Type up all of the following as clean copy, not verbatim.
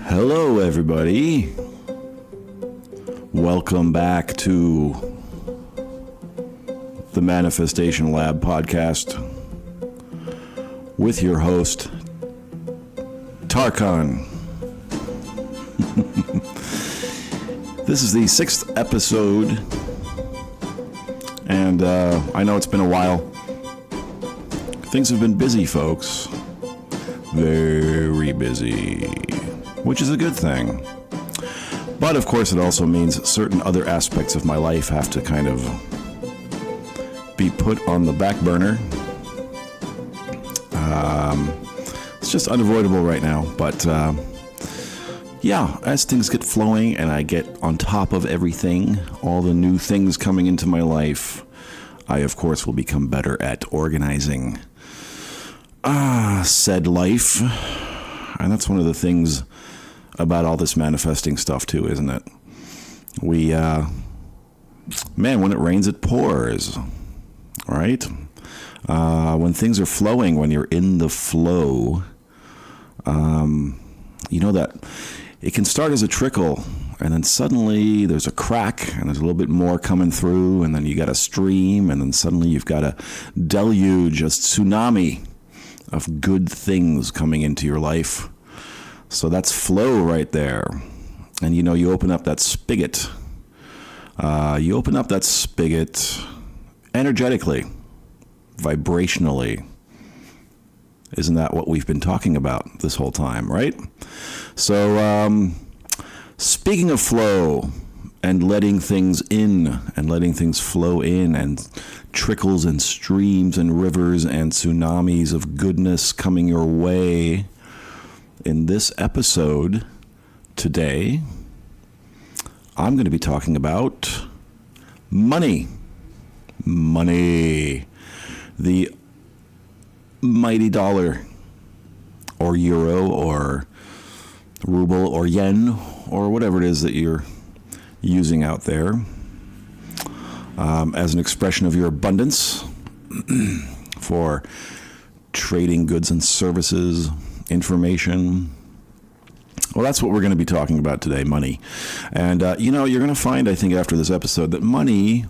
Hello, everybody. Welcome back to the Manifestation Lab podcast with your host, Tarkan. This is the 6th episode, and I know it's been a while. Things have been busy, folks. Very busy, which is a good thing. But of course, it also means certain other aspects of my life have to kind of be put on the back burner. It's just unavoidable right now, but yeah, as things get flowing and I get on top of everything, all the new things coming into my life, I of course will become better at organizing said life. And that's one of the things about all this manifesting stuff too, isn't it? We, man, when it rains, it pours, right? When things are flowing, when you're in the flow, you know that it can start as a trickle, and then suddenly there's a crack, and there's a little bit more coming through, and then you got a stream, and then suddenly you've got a deluge, a tsunami of good things coming into your life. So that's flow right there. And you know, you open up that spigot. You open up that spigot energetically, vibrationally. Isn't that what we've been talking about this whole time, right? So, speaking of flow and letting things in and letting things flow in and trickles and streams and rivers and tsunamis of goodness coming your way, in this episode today, I'm going to be talking about money. Money. The mighty dollar, or euro, or ruble, or yen, or whatever it is that you're using out there as an expression of your abundance for trading goods and services, information. Well, that's what we're going to be talking about today, money. And, you know, you're going to find, I think, after this episode that money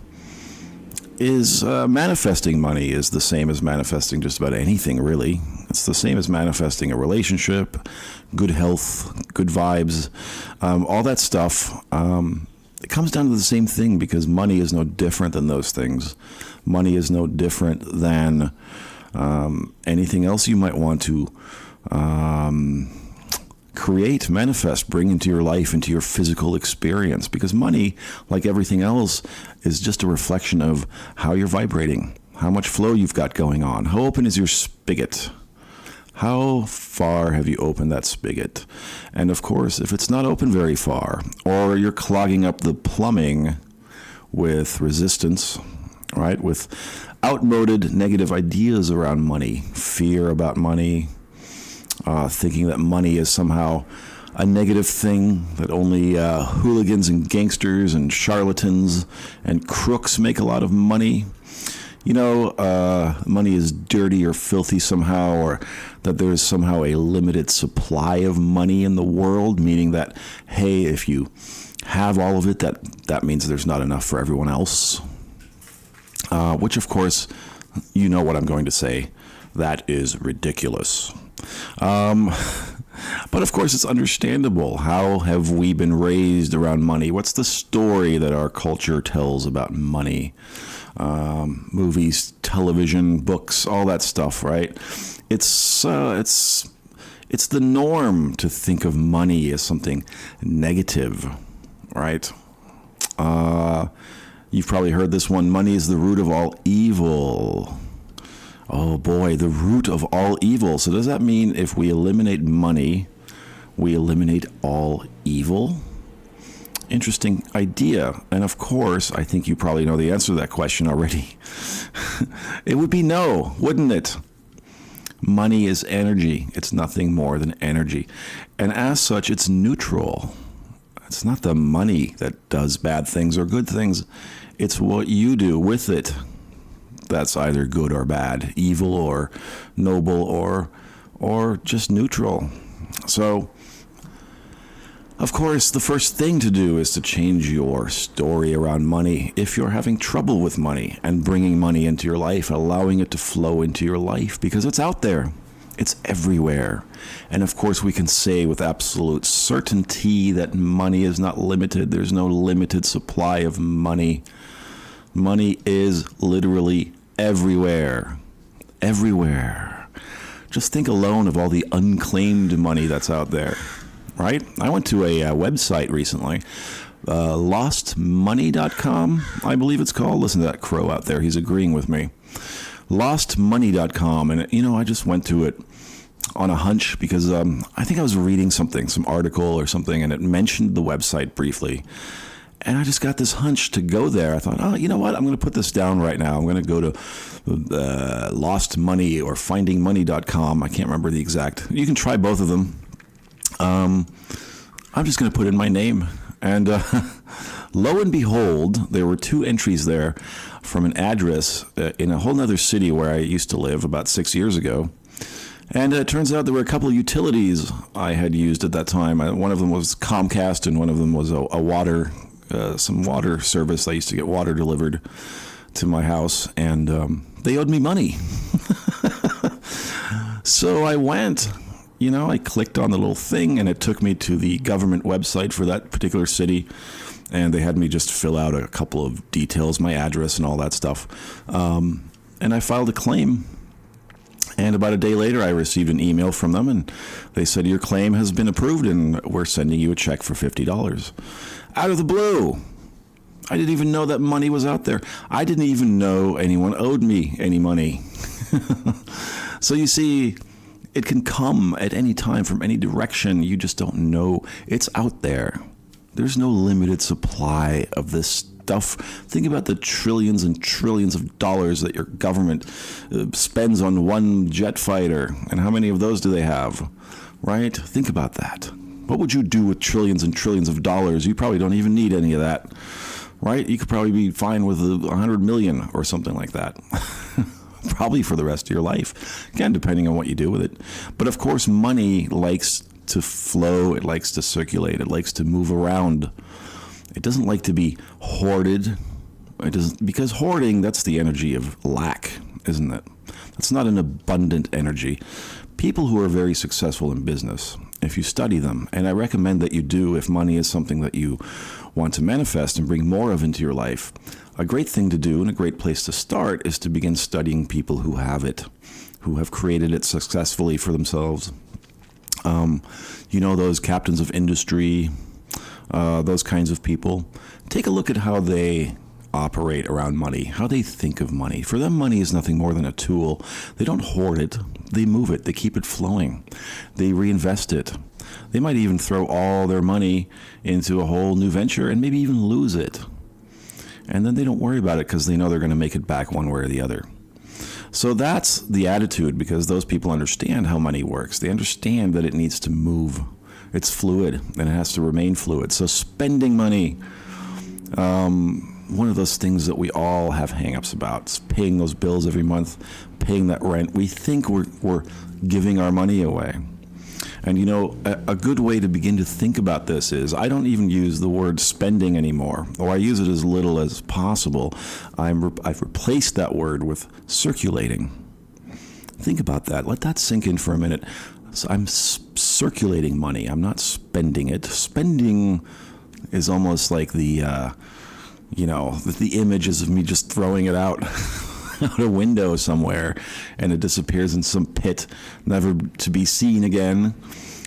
is, manifesting money is the same as manifesting just about anything, really. It's the same as manifesting a relationship, good health, good vibes, all that stuff. It comes down to the same thing, because money is no different than those things. Money is no different than anything else you might want to create, manifest, bring into your life, into your physical experience. Because money, like everything else, is just a reflection of how you're vibrating, how much flow you've got going on. How open is your spigot? How far have you opened that spigot? And of course, if it's not open very far, or you're clogging up the plumbing with resistance, right, with outmoded negative ideas around money, fear about money, thinking that money is somehow a negative thing, that only hooligans and gangsters and charlatans and crooks make a lot of money. You know, money is dirty or filthy somehow, or that there is somehow a limited supply of money in the world, meaning that, hey, if you have all of it, that means there's not enough for everyone else. Which, of course, you know what I'm going to say. That is ridiculous. But of course, it's understandable. How have we been raised around money? What's the story that our culture tells about money? Movies, television, books, all that stuff, right? It's the norm to think of money as something negative, right? You've probably heard this one. Money is the root of all evil. Oh boy, the root of all evil. So does that mean if we eliminate money, we eliminate all evil? Interesting idea. And of course, I think you probably know the answer to that question already. It would be no, wouldn't it? Money is energy. It's nothing more than energy. And as such, it's neutral. It's not the money that does bad things or good things. It's what you do with it that's either good or bad, evil or noble or just neutral. So Of course, the first thing to do is to change your story around money. If you're having trouble with money and bringing money into your life, allowing it to flow into your life, because it's out there. It's everywhere. And of course, we can say with absolute certainty that money is not limited. There's no limited supply of money. Money is literally everywhere. Everywhere. Just think alone of all the unclaimed money that's out there. Right? I went to a website recently, lostmoney.com, I believe it's called. Listen to that crow out there. He's agreeing with me. Lostmoney.com. And, I just went to it on a hunch because I think I was reading something, some article or something, and it mentioned the website briefly. And I just got this hunch to go there. I thought, oh, you know what? I'm going to put this down right now. I'm going to go to Lost Money or FindingMoney.com. I can't remember the exact. You can try both of them. I'm just going to put in my name. And lo and behold, there were 2 entries there from an address in a whole other city where I used to live about 6 years ago. And it turns out there were a couple of utilities I had used at that time. One of them was Comcast, and one of them was some water service. I used to get water delivered to my house, and they owed me money. So I went. I clicked on the little thing, and it took me to the government website for that particular city, and they had me just fill out a couple of details, my address and all that stuff. And I filed a claim, and about a day later, I received an email from them, and they said, your claim has been approved, and we're sending you a check for $50. Out of the blue. I didn't even know that money was out there. I didn't even know anyone owed me any money. So you see, it can come at any time from any direction. You just don't know. It's out there. There's no limited supply of this stuff. Think about the trillions and trillions of dollars that your government spends on one jet fighter. And how many of those do they have? Right? Think about that. What would you do with trillions and trillions of dollars? You probably don't even need any of that. Right? You could probably be fine with 100 million or something like that. Probably for the rest of your life. Again, depending on what you do with it. But of course, money likes to flow. It likes to circulate. It likes to move around. It doesn't like to be hoarded. It doesn't, because hoarding, that's the energy of lack, isn't it? That's not an abundant energy. People who are very successful in business, if you study them, and I recommend that you do if money is something that you want to manifest and bring more of into your life, a great thing to do and a great place to start is to begin studying people who have it, who have created it successfully for themselves. Those captains of industry, those kinds of people. Take a look at how they operate around money, how they think of money. For them, money is nothing more than a tool. They don't hoard it. They move it. They keep it flowing. They reinvest it. They might even throw all their money into a whole new venture and maybe even lose it. And then they don't worry about it because they know they're going to make it back one way or the other. So that's the attitude, because those people understand how money works. They understand that it needs to move. It's fluid, and it has to remain fluid. So spending money, one of those things that we all have hang-ups about, is paying those bills every month, paying that rent. We think we're giving our money away. And a good way to begin to think about this is, I don't even use the word spending anymore, or I use it as little as possible. I've replaced that word with circulating. Think about that. Let that sink in for a minute. So I'm circulating money. I'm not spending it. Spending is almost like the images of me just throwing it out a window somewhere, and it disappears in some pit, never to be seen again.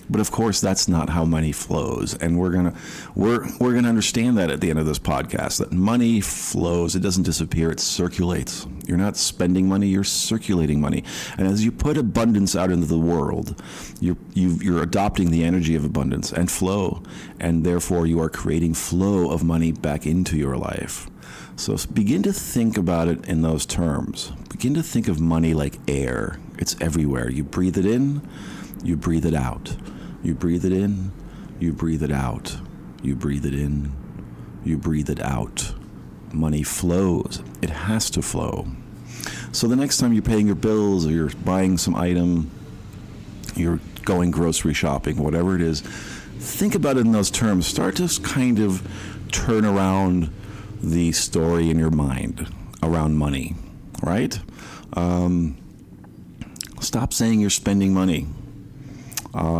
But of course, that's not how money flows, and we're gonna understand that at the end of this podcast. That money flows; it doesn't disappear; it circulates. You're not spending money; you're circulating money. And as you put abundance out into the world, you're adopting the energy of abundance and flow, and therefore you are creating flow of money back into your life. So begin to think about it in those terms. Begin to think of money like air. It's everywhere. You breathe it in, you breathe it out. You breathe it in, you breathe it out. You breathe it in, you breathe it out. Money flows. It has to flow. So the next time you're paying your bills, or you're buying some item, you're going grocery shopping, whatever it is, think about it in those terms. Start to kind of turn around the story in your mind around money, right? Stop saying you're spending money.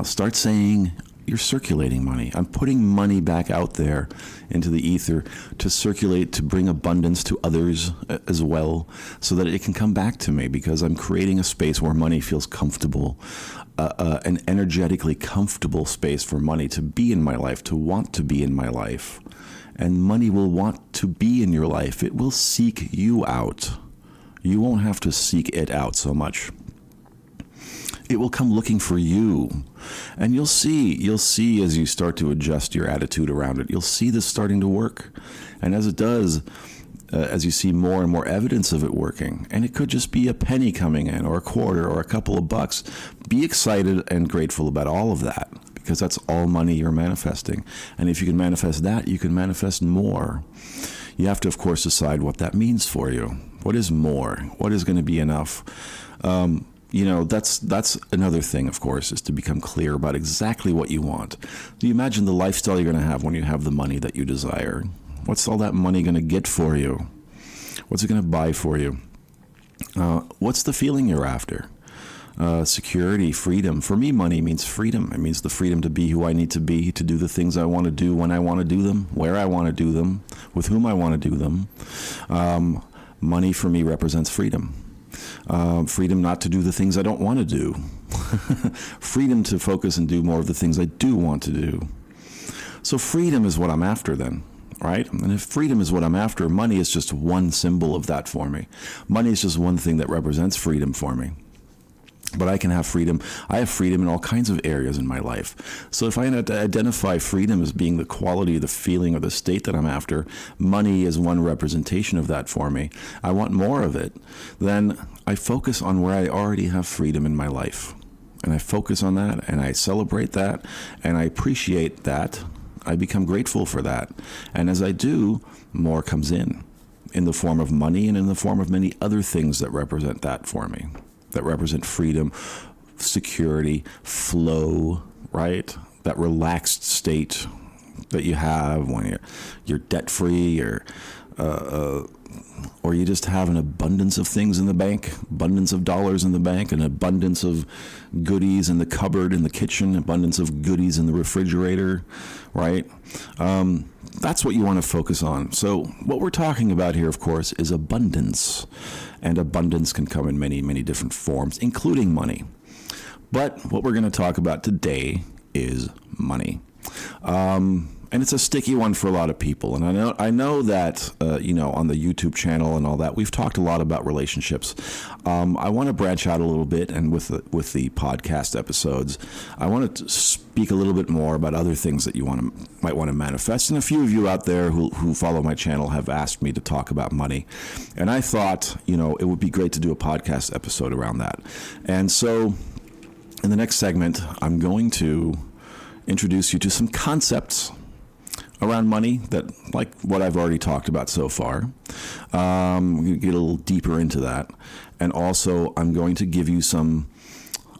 Start saying you're circulating money. I'm putting money back out there into the ether to circulate, to bring abundance to others as well, so that it can come back to me, because I'm creating a space where money feels comfortable, an energetically comfortable space for money to be in my life, to want to be in my life. And money will want to be in your life. It will seek you out. You won't have to seek it out so much. It will come looking for you. And you'll see as you start to adjust your attitude around it, you'll see this starting to work. And as it does, as you see more and more evidence of it working, and it could just be a penny coming in, or a quarter, or a couple of bucks, be excited and grateful about all of that, because that's all money you're manifesting. And if you can manifest that, you can manifest more. You have to, of course, decide what that means for you. What is more? What is going to be enough? That's another thing, of course, is to become clear about exactly what you want. Do you imagine the lifestyle you're going to have when you have the money that you desire? What's all that money going to get for you? What's it going to buy for you? What's the feeling you're after? Security, freedom. For me, money means freedom. It means the freedom to be who I need to be, to do the things I want to do, when I want to do them, where I want to do them, with whom I want to do them. Money for me represents freedom. Freedom not to do the things I don't want to do. Freedom to focus and do more of the things I do want to do. So freedom is what I'm after then, right? And if freedom is what I'm after, money is just one symbol of that for me. Money is just one thing that represents freedom for me. But I can have freedom. I have freedom in all kinds of areas in my life. So if I identify freedom as being the quality, the feeling, or the state that I'm after, money is one representation of that for me. I want more of it. Then I focus on where I already have freedom in my life. And I focus on that, and I celebrate that, and I appreciate that. I become grateful for that. And as I do, more comes in the form of money and in the form of many other things that represent that for me, that represent freedom, security, flow, right? That relaxed state that you have when you're debt-free, or you just have an abundance of things in the bank, abundance of dollars in the bank, an abundance of goodies in the cupboard, in the kitchen, abundance of goodies in the refrigerator, right? That's what you want to focus on. So what we're talking about here, of course, is abundance. And abundance can come in many, many different forms, including money. But what we're going to talk about today is money. And it's a sticky one for a lot of people. And I know that, on the YouTube channel and all that, we've talked a lot about relationships. I want to branch out a little bit, and with the podcast episodes, I want to speak a little bit more about other things that you might want to manifest. And a few of you out there who follow my channel have asked me to talk about money. And I thought, it would be great to do a podcast episode around that. And so in the next segment, I'm going to introduce you to some concepts around money that, like what I've already talked about so far. We're going to get a little deeper into that. And also, I'm going to give you some,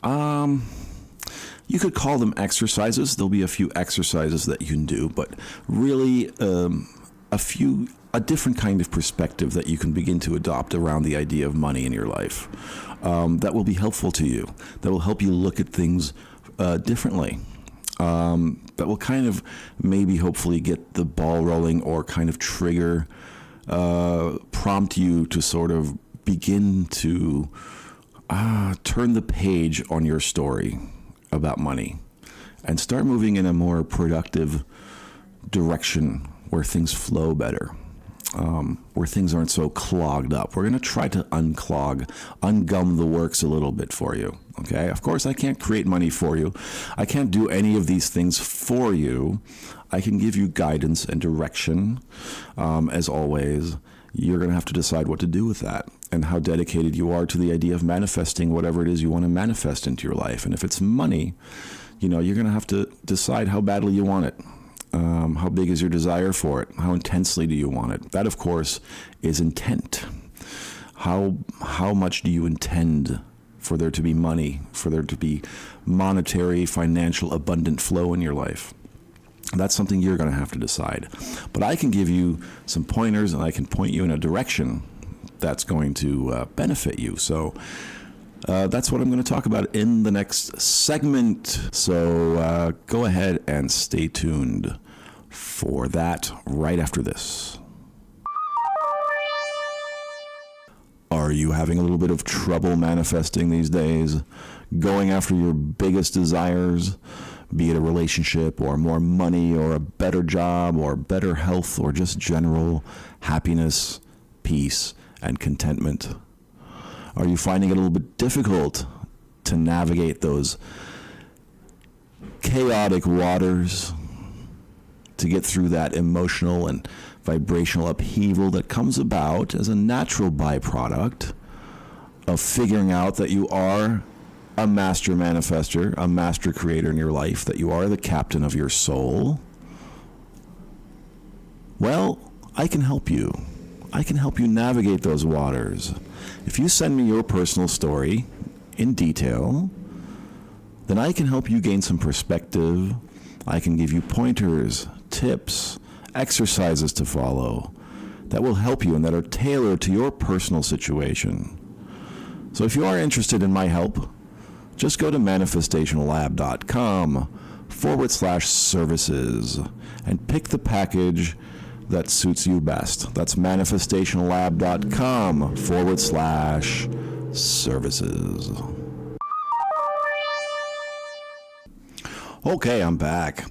you could call them exercises. There'll be a few exercises that you can do, but really a different kind of perspective that you can begin to adopt around the idea of money in your life. That will be helpful to you. That will help you look at things differently. That will kind of maybe hopefully get the ball rolling, or kind of trigger, prompt you to sort of begin to turn the page on your story about money and start moving in a more productive direction where things flow better. Where things aren't so clogged up. We're going to try to ungum the works a little bit for you. Okay? Of course, I can't create money for you. I can't do any of these things for you. I can give you guidance and direction. As always, you're going to have to decide what to do with that and how dedicated you are to the idea of manifesting whatever it is you want to manifest into your life. And if it's money, you're going to have to decide how badly you want it. How big is your desire for it? How intensely do you want it? That, of course, is intent. How much do you intend for there to be money, for there to be monetary, financial, abundant flow in your life? That's something you're going to have to decide. But I can give you some pointers, and I can point you in a direction that's going to benefit you. So that's what I'm going to talk about in the next segment. So go ahead and stay tuned for that right after this. Are you having a little bit of trouble manifesting these days? Going after your biggest desires? Be it a relationship or more money or a better job or better health or just general happiness, peace, and contentment? Are you finding it a little bit difficult to navigate those chaotic waters, to get through that emotional and vibrational upheaval that comes about as a natural byproduct of figuring out that you are a master manifester, a master creator in your life, that you are the captain of your soul? Well, I can help you. I can help you navigate those waters. If you send me your personal story in detail, then I can help you gain some perspective. I can give you pointers, tips, exercises to follow that will help you and that are tailored to your personal situation. So if you are interested in my help, just go to manifestationlab.com/services and pick the package that suits you best. That's manifestationlab.com/services. Okay, I'm back.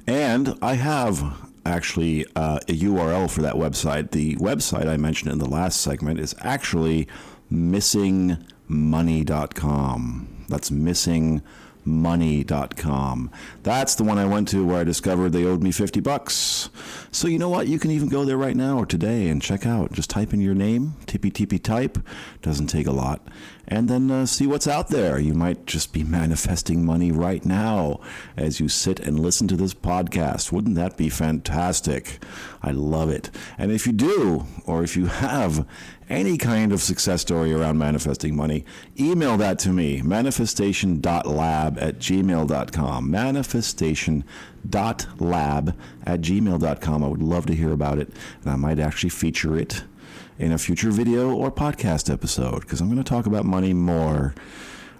And I have actually a URL for that website. The website I mentioned in the last segment is actually missingmoney.com. That's missingmoney.com. That's the one I went to where I discovered they owed me $50. So you know what? You can even go there right now or today and check out. Just type in your name, tippy type. Doesn't take a lot. And then see what's out there. You might just be manifesting money right now as you sit and listen to this podcast. Wouldn't that be fantastic? I love it. And if you do, or if you have any kind of success story around manifesting money, email that to me, manifestation.lab@gmail.com, manifestation.lab@gmail.com. I would love to hear about it, and I might actually feature it in a future video or podcast episode, because I'm going to talk about money more.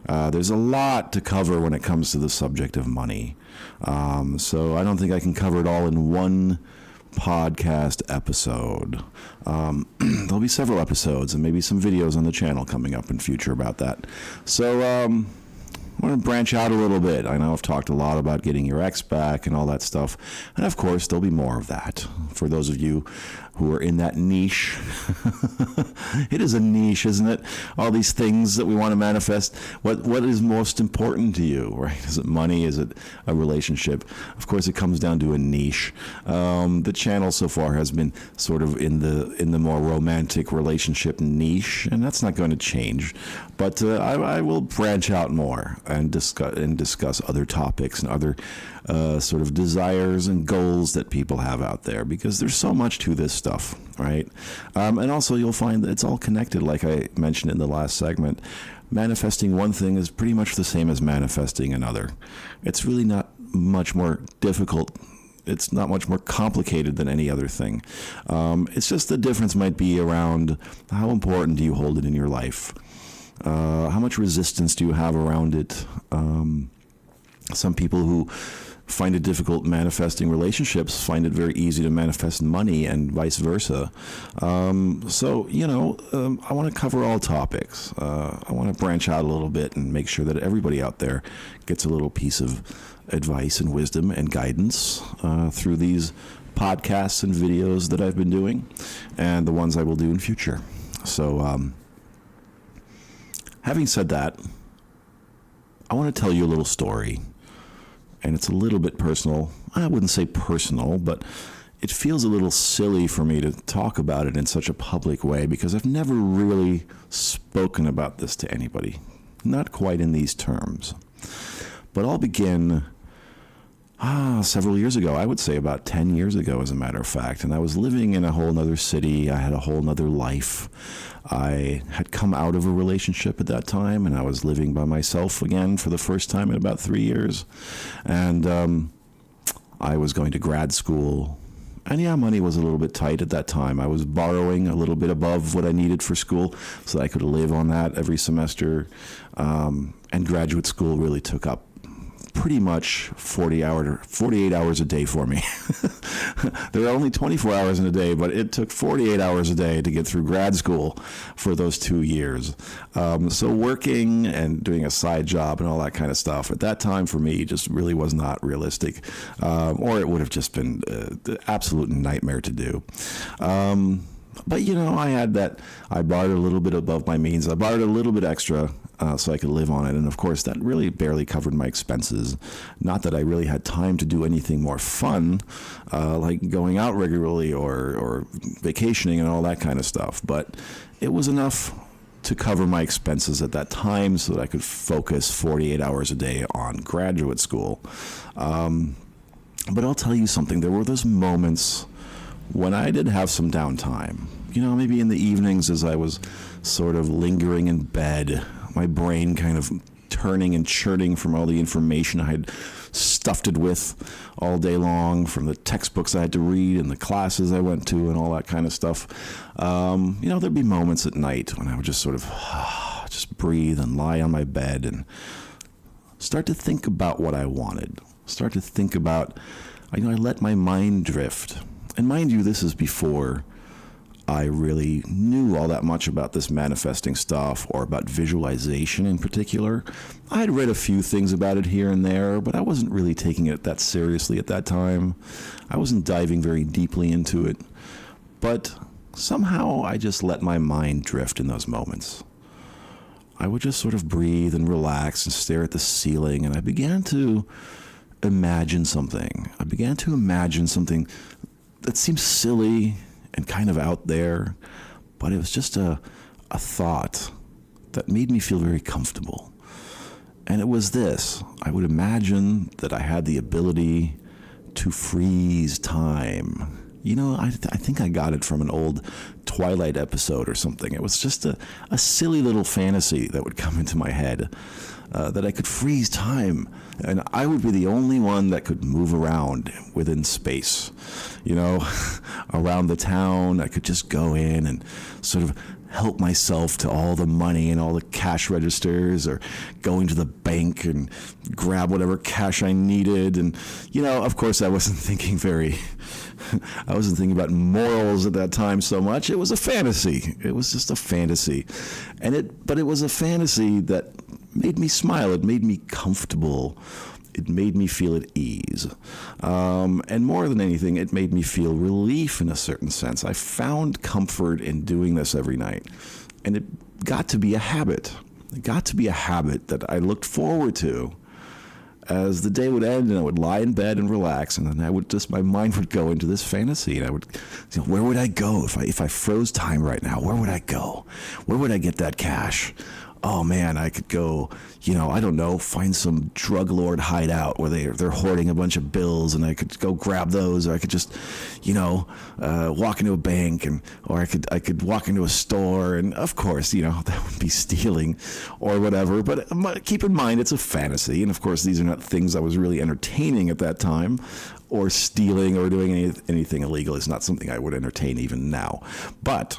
There's a lot to cover when it comes to the subject of money. So I don't think I can cover it all in one podcast episode. There'll be several episodes and maybe some videos on the channel coming up in future about that. So I'm going to branch out a little bit. I know I've talked a lot about getting your ex back and all that stuff. And of course, there'll be more of that for those of you who are in that niche. It is a niche, isn't it? All these things that we want to manifest. What is most important to you, right? Is it money? Is it a relationship? Of course, it comes down to a niche. The channel so far has been sort of in the more romantic relationship niche, and that's not going to change. But I will branch out more and discuss other topics and other sort of desires and goals that people have out there, because there's so much to this stuff, right? And also you'll find that it's all connected, like I mentioned in the last segment. Manifesting one thing is pretty much the same as manifesting another. It's really not much more difficult. It's not much more complicated than any other thing. It's just the difference might be around how important do you hold it in your life? How much resistance do you have around it? Some people who find it difficult manifesting relationships find it very easy to manifest money, and vice versa. So, I want to cover all topics. I want to branch out a little bit and make sure that everybody out there gets a little piece of advice and wisdom and guidance through these podcasts and videos that I've been doing, and the ones I will do in future. So, having said that, I want to tell you a little story. And it's a little bit personal. I wouldn't say personal, but it feels a little silly for me to talk about it in such a public way, because I've never really spoken about this to anybody. Not quite in these terms. But I'll begin several years ago. I would say about 10 years ago, as a matter of fact. And I was living in a whole nother city. I had a whole nother life. I had come out of a relationship at that time, and I was living by myself again for the first time in about 3 years. And I was going to grad school. And yeah, money was a little bit tight at that time. I was borrowing a little bit above what I needed for school so that I could live on that every semester. And graduate school really took up pretty much 48 hours a day for me. There were only 24 hours in a day, but it took 48 hours a day to get through grad school for those 2 years. So working and doing a side job and all that kind of stuff at that time for me just really was not realistic, or it would have just been the absolute nightmare to do. But, you know, I had that. I borrowed a little bit above my means. I borrowed a little bit extra so I could live on it. And, of course, that really barely covered my expenses. Not that I really had time to do anything more fun, like going out regularly or vacationing and all that kind of stuff. But it was enough to cover my expenses at that time so that I could focus 48 hours a day on graduate school. But I'll tell you something. There were those moments when I did have some downtime, you know, maybe in the evenings as I was sort of lingering in bed, my brain kind of turning and churning from all the information I had stuffed it with all day long, from the textbooks I had to read and the classes I went to and all that kind of stuff. You know, there'd be moments at night when I would just sort of just breathe and lie on my bed and start to think about what I wanted, start to think about, you know, I let my mind drift. And mind you, this is before I really knew all that much about this manifesting stuff or about visualization in particular. I had read a few things about it here and there, but I wasn't really taking it that seriously at that time. I wasn't diving very deeply into it. But somehow I just let my mind drift in those moments. I would just sort of breathe and relax and stare at the ceiling, and I began to imagine something. I began to imagine something that seems silly and kind of out there, but it was just a thought that made me feel very comfortable. And it was this: I would imagine that I had the ability to freeze time. You know, I think I got it from an old Twilight episode or something. It was just a silly little fantasy that would come into my head, that I could freeze time, and I would be the only one that could move around within space, you know, around the town. I could just go in and sort of help myself to all the money and all the cash registers, or going to the bank and grab whatever cash I needed. And, you know, of course I wasn't thinking about morals at that time so much. It was a fantasy. It was just a fantasy. But it was a fantasy that made me smile. It made me comfortable. It made me feel at ease. And more than anything, it made me feel relief in a certain sense. I found comfort in doing this every night. And it got to be a habit. It got to be a habit that I looked forward to as the day would end, and I would lie in bed and relax, and then my mind would go into this fantasy, and I would, you know, where would I go if I froze time right now? Where would I go? Where would I get that cash? Oh man, I could go, you know, I don't know, find some drug lord hideout where they're hoarding a bunch of bills, and I could go grab those, or I could just, you know, walk into a bank, or I could walk into a store, and of course, you know, that would be stealing or whatever. But keep in mind, it's a fantasy, and of course, these are not things I was really entertaining at that time, or stealing or doing anything illegal is not something I would entertain even now. But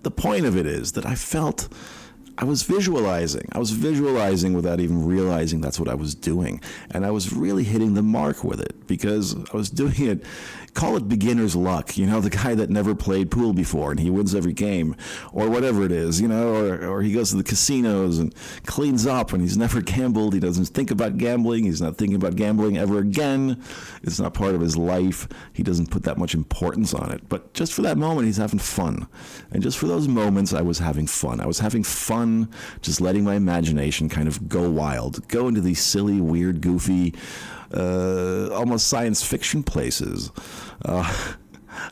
the point of it is that I felt I was visualizing. I was visualizing without even realizing that's what I was doing. And I was really hitting the mark with it, because I was doing it, call it beginner's luck, you know, the guy that never played pool before and he wins every game, or whatever it is, you know, or he goes to the casinos and cleans up and he's never gambled. He doesn't think about gambling. He's not thinking about gambling ever again. It's not part of his life. He doesn't put that much importance on it. But just for that moment, he's having fun. And just for those moments, I was having fun. I was having fun just letting my imagination kind of go wild, go into these silly, weird, goofy, almost science fiction places,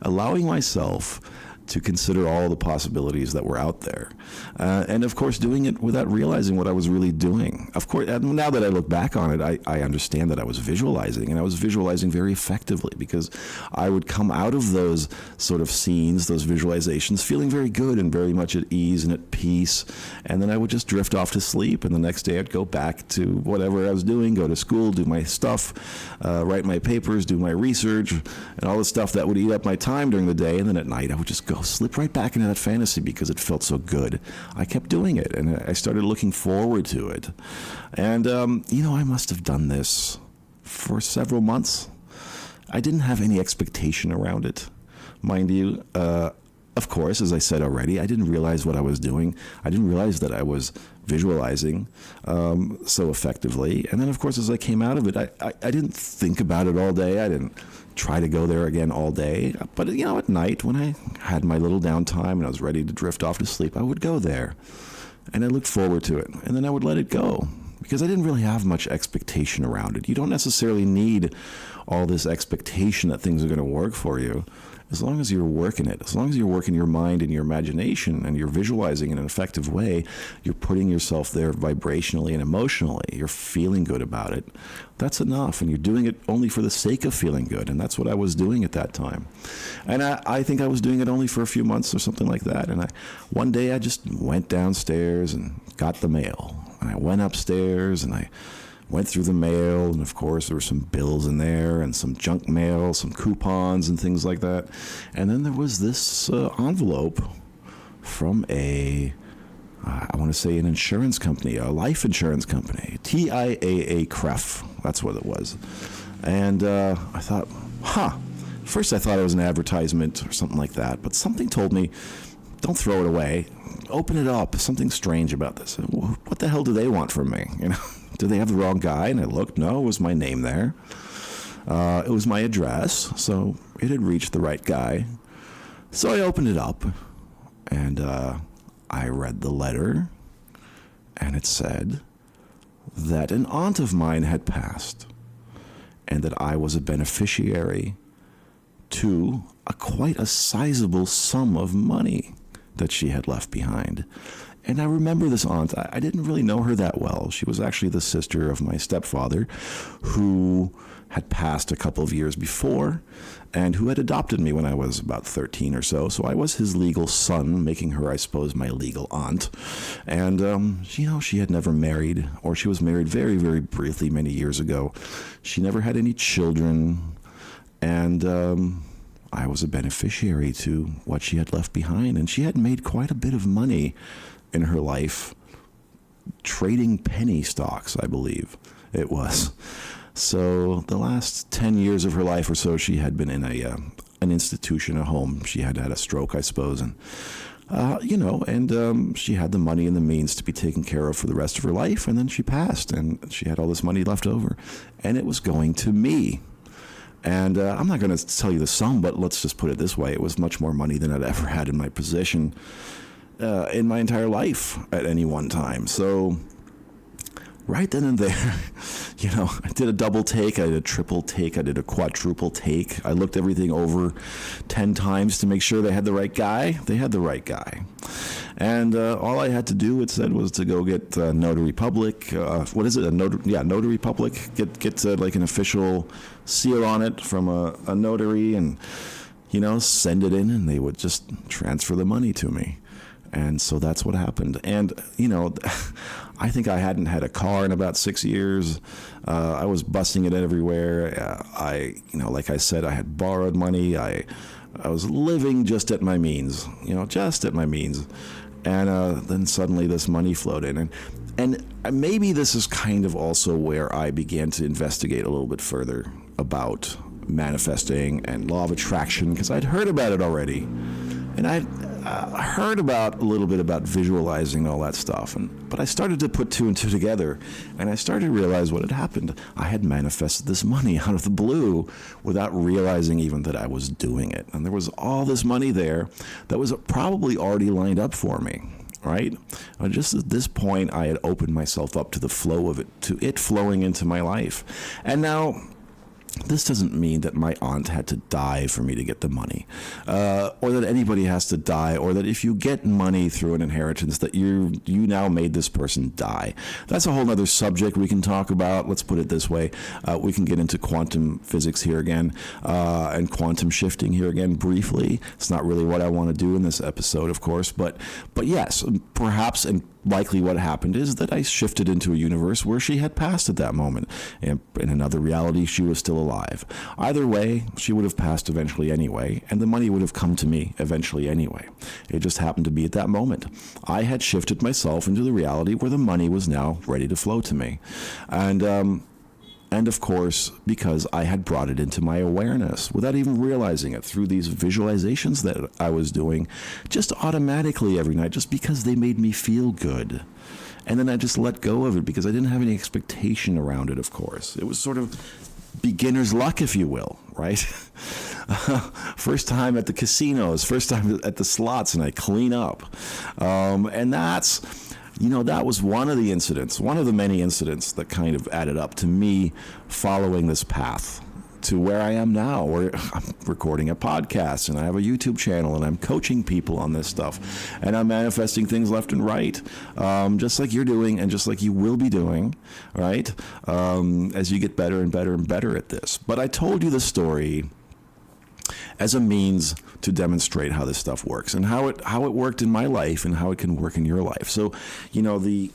allowing myself to consider all the possibilities that were out there. And of course, doing it without realizing what I was really doing. Of course, now that I look back on it, I understand that I was visualizing, and I was visualizing very effectively, because I would come out of those sort of scenes, those visualizations, feeling very good and very much at ease and at peace. And then I would just drift off to sleep, and the next day I'd go back to whatever I was doing, go to school, do my stuff, write my papers, do my research, and all the stuff that would eat up my time during the day. And then at night I would just go slip right back into that fantasy because it felt so good. I kept doing it, and I started looking forward to it. And, I must have done this for several months. I didn't have any expectation around it. Mind you, of course, as I said already, I didn't realize what I was doing. I didn't realize that I was visualizing so effectively. And then, of course, as I came out of it, I didn't think about it all day. I didn't try to go there again all day. But, at night, when I had my little downtime and I was ready to drift off to sleep, I would go there. And I looked forward to it. And then I would let it go, because I didn't really have much expectation around it. You don't necessarily need all this expectation that things are going to work for you. As long as you're working it, as long as you're working your mind and your imagination and you're visualizing in an effective way, you're putting yourself there vibrationally and emotionally, you're feeling good about it, that's enough. And you're doing it only for the sake of feeling good. And that's what I was doing at that time. And I think I was doing it only for a few months or something like that. And one day I just went downstairs and got the mail. And I went upstairs and I went through the mail, and of course there were some bills in there and some junk mail, some coupons and things like that. And then there was this envelope from I want to say an insurance company, a life insurance company, 𝗙𝗃𝗄𝗏, that's what it was. And I thought, first I thought it was an advertisement or something like that, but something told me, don't throw it away, open it up, something strange about this. What the hell do they want from me, Did they have the wrong guy? And I looked. No, it was my name there. It was my address, so it had reached the right guy. So I opened it up, and I read the letter, and it said that an aunt of mine had passed, and that I was a beneficiary to quite a sizable sum of money that she had left behind. And I remember this aunt. I didn't really know her that well. She was actually the sister of my stepfather, who had passed a couple of years before, and who had adopted me when I was about 13 or so. So I was his legal son, making her, I suppose, my legal aunt. And, she had never married, or she was married very, very briefly many years ago. She never had any children, and I was a beneficiary to what she had left behind. And she had made quite a bit of money in her life, trading penny stocks, I believe it was. So the last 10 years of her life or so, she had been in an institution, a home. She had had a stroke, I suppose, and she had the money and the means to be taken care of for the rest of her life. And then she passed, and she had all this money left over, and it was going to me. And I'm not going to tell you the sum, but let's just put it this way: it was much more money than I'd ever had in my possession in my entire life at any one time. So right then and there, I did a double take, I did a triple take, I did a quadruple take. I looked everything over 10 times to make sure they had the right guy. They had the right guy. And all I had to do, it said, was to go get notary public. What is it? Notary public. Get like an official seal on it from a notary, and send it in, and they would just transfer the money to me. And so that's what happened. And, I think I hadn't had a car in about 6 years. I was busting it everywhere. Like I said, I had borrowed money. I was living just at my means, just at my means. And then suddenly this money flowed in. And maybe this is kind of also where I began to investigate a little bit further about manifesting and law of attraction, because I'd heard about it already. And I'd heard a little bit about visualizing and all that stuff. But I started to put two and two together, and I started to realize what had happened. I had manifested this money out of the blue without realizing even that I was doing it. And there was all this money there that was probably already lined up for me, right? Just at this point, I had opened myself up to the flow of it, to it flowing into my life. And now, This doesn't mean that my aunt had to die for me to get the money, or that anybody has to die, or that if you get money through an inheritance that you now made this person die. That's a whole other subject we can talk about. Let's put it this way. We can get into quantum physics here again, and quantum shifting here again briefly. It's not really what I want to do in this episode, of course, but yes, perhaps, and likely what happened is that I shifted into a universe where she had passed at that moment. And in another reality, she was still alive. Either way, she would have passed eventually anyway, and the money would have come to me eventually anyway. It just happened to be at that moment. I had shifted myself into the reality where the money was now ready to flow to me. And of course, because I had brought it into my awareness without even realizing it through these visualizations that I was doing just automatically every night, just because they made me feel good. And then I just let go of it because I didn't have any expectation around it, of course. It was sort of beginner's luck, if you will, right? First time at the casinos, first time at the slots, and I clean up. And that's... that was one of the incidents, one of the many incidents that kind of added up to me following this path to where I am now, where I'm recording a podcast and I have a YouTube channel and I'm coaching people on this stuff and I'm manifesting things left and right, just like you're doing and just like you will be doing, right, as you get better and better and better at this. But I told you the story as a means to demonstrate how this stuff works and how it worked in my life and how it can work in your life. So, the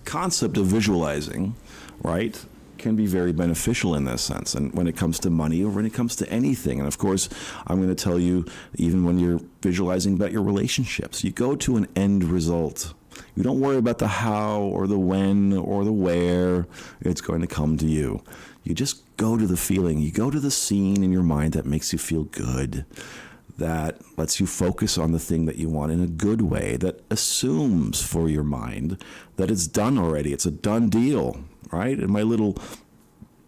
concept of visualizing, right, can be very beneficial in this sense. And when it comes to money or when it comes to anything, and of course, I'm going to tell you, even when you're visualizing about your relationships, you go to an end result. You don't worry about the how or the when or the where it's going to come to you. You just go to the feeling. You go to the scene in your mind that makes you feel good, that lets you focus on the thing that you want in a good way, that assumes for your mind that it's done already. It's a done deal, right? In my little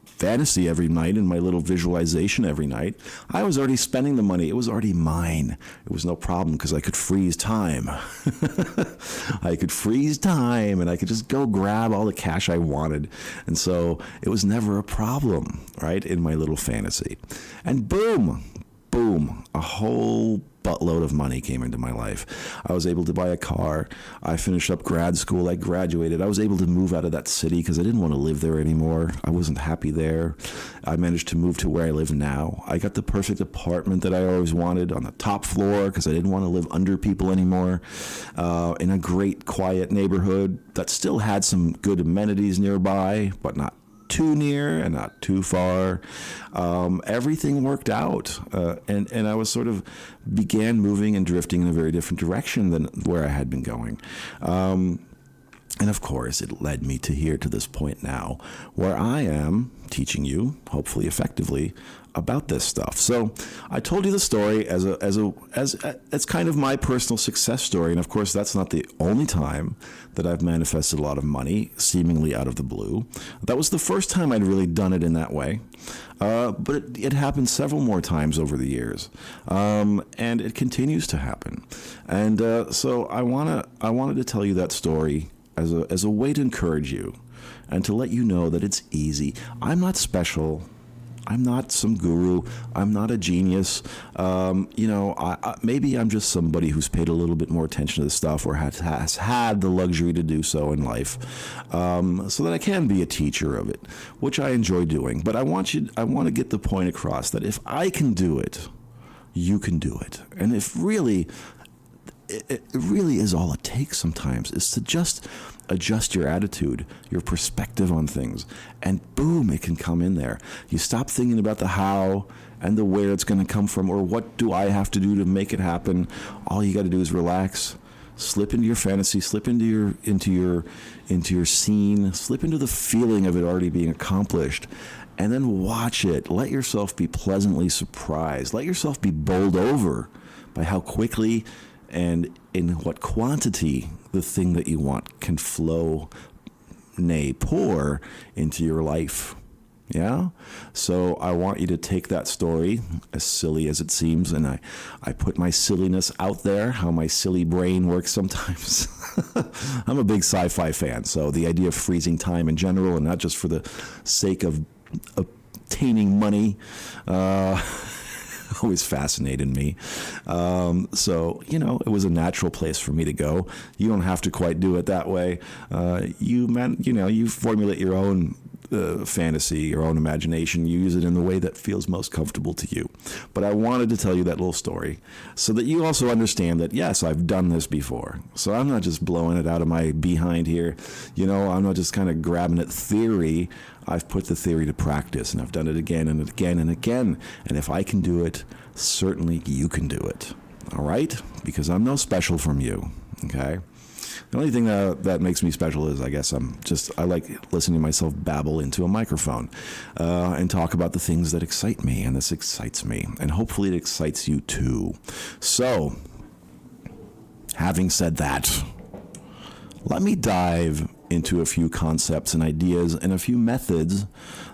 fantasy every night, in my little visualization every night, I was already spending the money. It was already mine. It was no problem because I could freeze time. I could freeze time and I could just go grab all the cash I wanted. And so it was never a problem, right, in my little fantasy. And boom, a whole buttload of money came into my life. I was able to buy a car. I finished up grad school. I graduated. I was able to move out of that city because I didn't want to live there anymore. I wasn't happy there. I managed to move to where I live now. I got the perfect apartment that I always wanted on the top floor because I didn't want to live under people anymore, in a great, quiet neighborhood that still had some good amenities nearby, but not too near and not too far. Everything worked out, and I was sort of began moving and drifting in a very different direction than where I had been going. And of course, it led me to this point now where I am teaching you, hopefully effectively, about this stuff. So I told you the story as kind of my personal success story. And of course, that's not the only time that I've manifested a lot of money, seemingly out of the blue. That was the first time I'd really done it in that way. But it happened several more times over the years. And it continues to happen. And so I wanted to tell you that story as a way to encourage you and to let you know that it's easy. I'm not special. I'm not some guru. I'm not a genius. Maybe I'm just somebody who's paid a little bit more attention to this stuff or has had the luxury to do so in life, so that I can be a teacher of it, which I enjoy doing. But I want to get the point across that if I can do it, you can do it. And if really, it really is all it takes sometimes is to just adjust your attitude, your perspective on things, and boom, it can come in there. You stop thinking about the how and the where it's going to come from, or what do I have to do to make it happen. All you got to do is relax, slip into your fantasy, slip into your scene, slip into the feeling of it already being accomplished, and then watch it. Let yourself be pleasantly surprised. Let yourself be bowled over by how quickly and in what quantity the thing that you want can flow, nay, pour into your life. Yeah? So I want you to take that story, as silly as it seems, and I put my silliness out there, how my silly brain works sometimes. I'm a big sci-fi fan, so the idea of freezing time in general, and not just for the sake of obtaining money. Always fascinated me. So, it was a natural place for me to go. You don't have to quite do it that way. You formulate your own fantasy, your own imagination. You use it in the way that feels most comfortable to you. But I wanted to tell you that little story so that you also understand that, yes, I've done this before. So I'm not just blowing it out of my behind here. I'm not just kind of grabbing at theory. I've put the theory to practice, and I've done it again and again and again. And if I can do it, certainly you can do it. All right? Because I'm no special from you. Okay? The only thing that makes me special is, I guess, I like listening to myself babble into a microphone and talk about the things that excite me, and this excites me, and hopefully it excites you too. So, having said that, let me dive into a few concepts and ideas and a few methods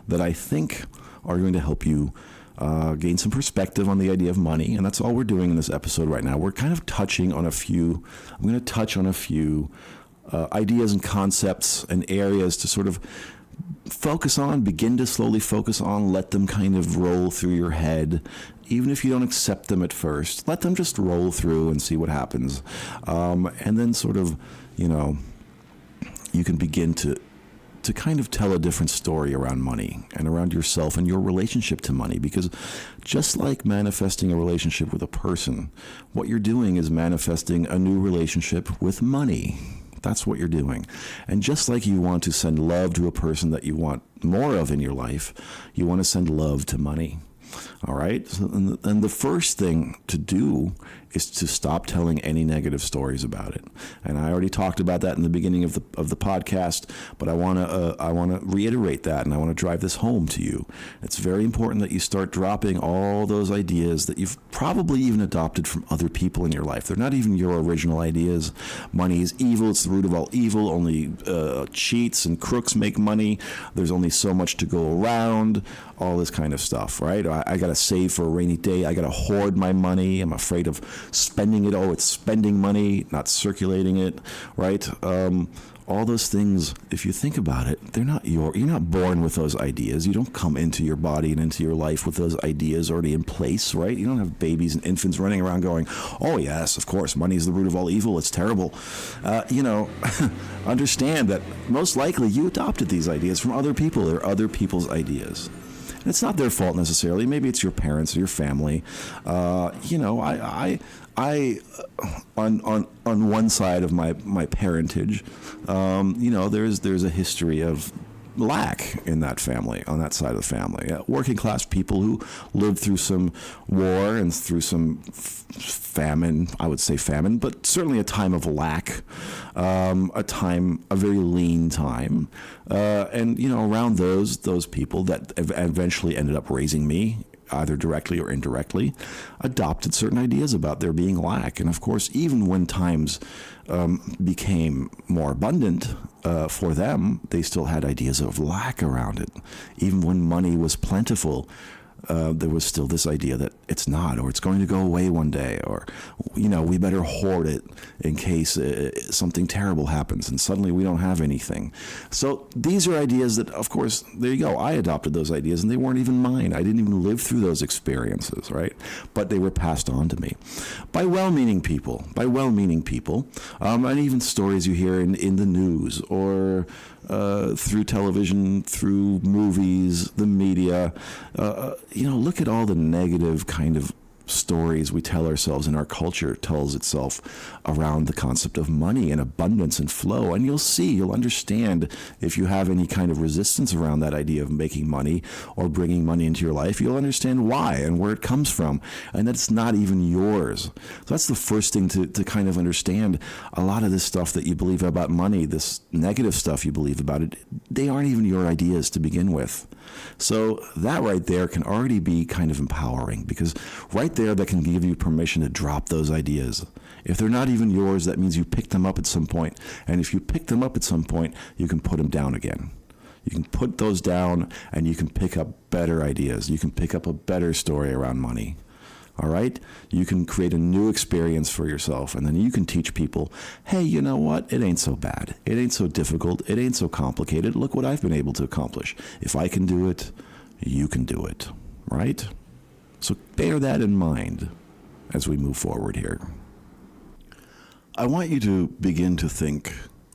that I think are going to help you gain some perspective on the idea of money. And that's all we're doing in this episode right now. We're kind of touching on I'm going to touch on a few ideas and concepts and areas to sort of begin to slowly focus on, let them kind of roll through your head. Even if you don't accept them at first, let them just roll through and see what happens. And then sort of, you can begin to kind of tell a different story around money and around yourself and your relationship to money. Because just like manifesting a relationship with a person, what you're doing is manifesting a new relationship with money. That's what you're doing. And just like you want to send love to a person that you want more of in your life, you want to send love to money. All right? And the first thing to do is to stop telling any negative stories about it. And I already talked about that in the beginning of the podcast, but I want to reiterate that, and I want to drive this home to you. It's very important that you start dropping all those ideas that you've probably even adopted from other people in your life. They're not even your original ideas. Money is evil. It's the root of all evil. Only cheats and crooks make money. There's only so much to go around. All this kind of stuff, right? I got to save for a rainy day. I got to hoard my money. I'm afraid of spending it. Oh, it's spending money, not circulating it, right? All those things, if you think about it, you're not born with those ideas. You don't come into your body and into your life with those ideas already in place, right? You don't have babies and infants running around going, oh yes, of course, money is the root of all evil. It's terrible. Understand that most likely you adopted these ideas from other people. They're other people's ideas. And it's not their fault necessarily. Maybe it's your parents or your family. I on one side of my parentage, there's a history of lack in that family, on that side of the family. Working class people who lived through some war and through some famine, I would say famine, but certainly a time of lack, a very lean time. And around those people that eventually ended up raising me, either directly or indirectly, adopted certain ideas about there being lack. And of course, even when times became more abundant for them, they still had ideas of lack around it. Even when money was plentiful, there was still this idea that it's not, or it's going to go away one day, or, we better hoard it in case something terrible happens and suddenly we don't have anything. So these are ideas that, of course, there you go. I adopted those ideas and they weren't even mine. I didn't even live through those experiences, right? But they were passed on to me by well-meaning people, and even stories you hear in the news or through television, through movies, the media. Look at all the negative kind of stories we tell ourselves, and our culture tells itself around the concept of money and abundance and flow. And you'll understand if you have any kind of resistance around that idea of making money or bringing money into your life, you'll understand why and where it comes from, and that it's not even yours. So that's the first thing to kind of understand. A lot of this stuff that you believe about money, this negative stuff you believe about it, they aren't even your ideas to begin with. So that right there can already be kind of empowering, because right there that can give you permission to drop those ideas. If they're not even yours, that means you picked them up at some point. And if you pick them up at some point, you can put them down again. You can put those down and you can pick up better ideas. You can pick up a better story around money. All right? You can create a new experience for yourself, and then you can teach people, hey, you know what? It ain't so bad. It ain't so difficult. It ain't so complicated. Look what I've been able to accomplish. If I can do it, you can do it, right? So bear that in mind as we move forward here. I want you to begin to think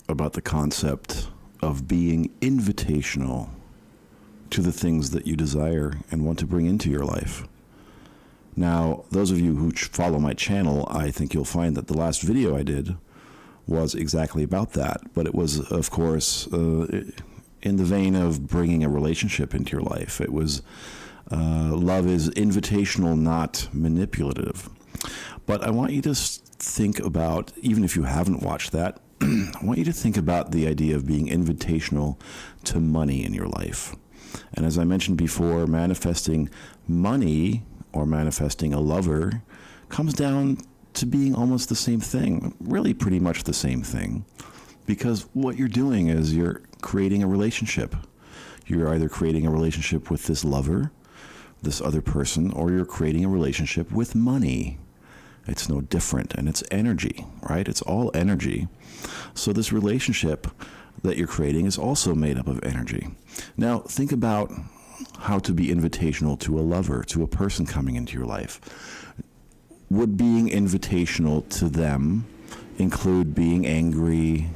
about the concept of being invitational to the things that you desire and want to bring into your life. Now, those of you who follow my channel, I think you'll find that the last video I did was exactly about that. But it was, of course, in the vein of bringing a relationship into your life. It was, love is invitational, not manipulative. But I want you to think about, even if you haven't watched that, I want you to think about the idea of being invitational to money in your life. And as I mentioned before, manifesting money or manifesting a lover comes down to being almost the same thing, really pretty much the same thing, because what you're doing is you're creating a relationship. You're either creating a relationship with this lover, this other person, or you're creating a relationship with money. It's no different, and it's energy, right? It's all energy. So this relationship that you're creating is also made up of energy. Now, think about how to be invitational to a lover, to a person coming into your life. Would being invitational to them include being angry,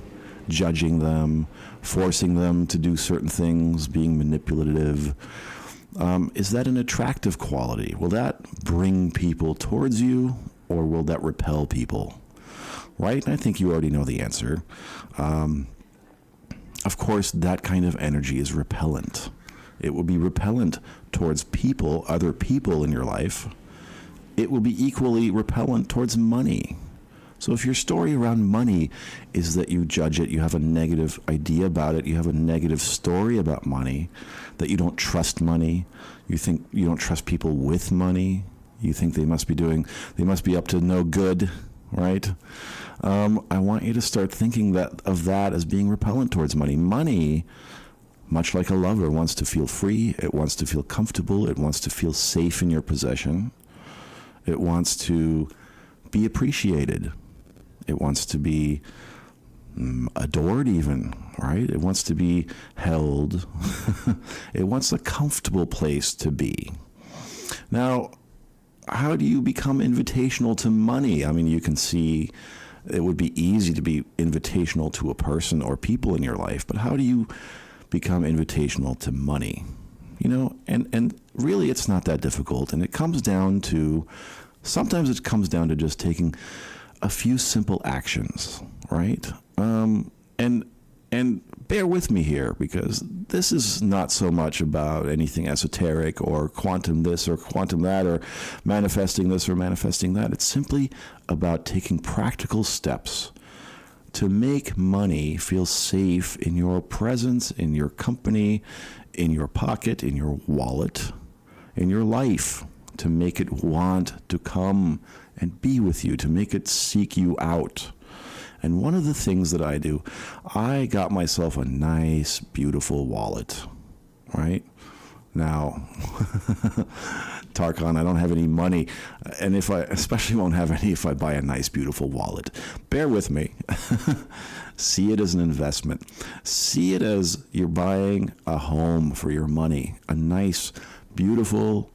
judging them, forcing them to do certain things, being manipulative? Is that an attractive quality? Will that bring people towards you, or will that repel people? Right? And I think you already know the answer. Of course, that kind of energy is repellent. It will be repellent towards people, other people in your life. It will be equally repellent towards money. So if your story around money is that you judge it, you have a negative idea about it, you have a negative story about money, that you don't trust money, you think you don't trust people with money, you think they must be up to no good, right? I want you to start thinking of that as being repellent towards money. Money, much like a lover, wants to feel free, it wants to feel comfortable, it wants to feel safe in your possession, it wants to be appreciated, it wants to be adored even, right? It wants to be held. It wants a comfortable place to be. Now, how do you become invitational to money? I mean, you can see it would be easy to be invitational to a person or people in your life, but how do you become invitational to money? You know, and really it's not that difficult, and sometimes it comes down to just taking a few simple actions, right? And bear with me here, because this is not so much about anything esoteric or quantum this or quantum that or manifesting this or manifesting that. It's simply about taking practical steps to make money feel safe in your presence, in your company, in your pocket, in your wallet, in your life, to make it want to come and be with you, to make it seek you out. And one of the things that I do, I got myself a nice, beautiful wallet, right? Now, Tarkan, I don't have any money, and I especially won't have any if I buy a nice, beautiful wallet. Bear with me. See it as an investment. See it as you're buying a home for your money, a nice, beautiful,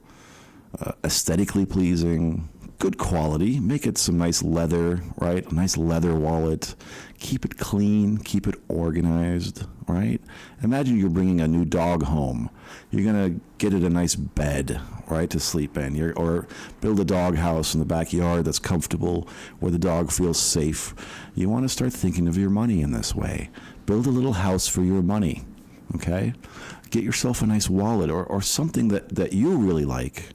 aesthetically pleasing, good quality. Make it some nice leather, right? A nice leather wallet. Keep it clean. Keep it organized, right? Imagine you're bringing a new dog home. You're going to get it a nice bed, right, to sleep in. Or build a dog house in the backyard that's comfortable, where the dog feels safe. You want to start thinking of your money in this way. Build a little house for your money, okay? Get yourself a nice wallet or something that you really like,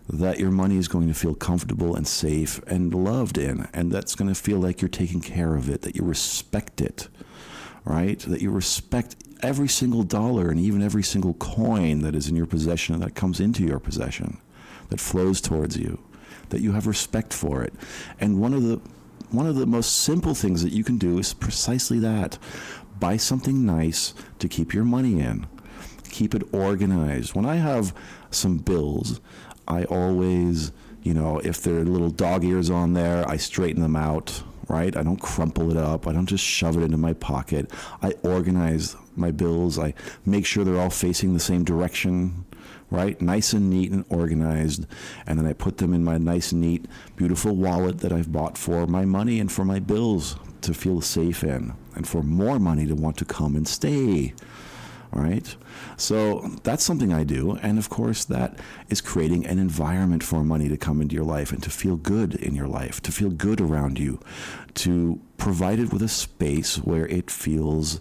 that your money is going to feel comfortable and safe and loved in, and that's going to feel like you're taking care of it, that you respect it, right? That you respect every single dollar and even every single coin that is in your possession and that comes into your possession, that flows towards you, that you have respect for it. And one of the most simple things that you can do is precisely that. Buy something nice to keep your money in. Keep it organized. When I have some bills, I always, if there are little dog ears on there, I straighten them out, right? I don't crumple it up. I don't just shove it into my pocket. I organize my bills. I make sure they're all facing the same direction, right? Nice and neat and organized. And then I put them in my nice, neat, beautiful wallet that I've bought for my money and for my bills to feel safe in, and for more money to want to come and stay, right? So that's something I do. And of course, that is creating an environment for money to come into your life and to feel good in your life, to feel good around you, to provide it with a space where it feels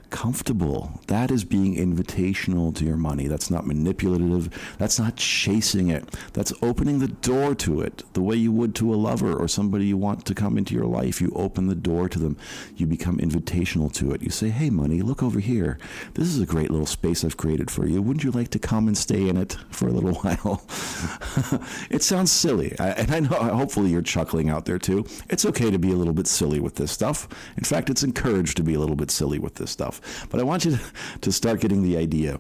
comfortable. That is being invitational to your money. That's not manipulative. That's not chasing it. That's opening the door to it the way you would to a lover or somebody you want to come into your life. You open the door to them. You become invitational to it. You say, hey, money, look over here. This is a great little space I've created for you. Wouldn't you like to come and stay in it for a little while? It sounds silly. And I know, hopefully you're chuckling out there too. It's okay to be a little bit silly with this stuff. In fact, it's encouraged to be a little bit silly with this stuff. But I want you to start getting the idea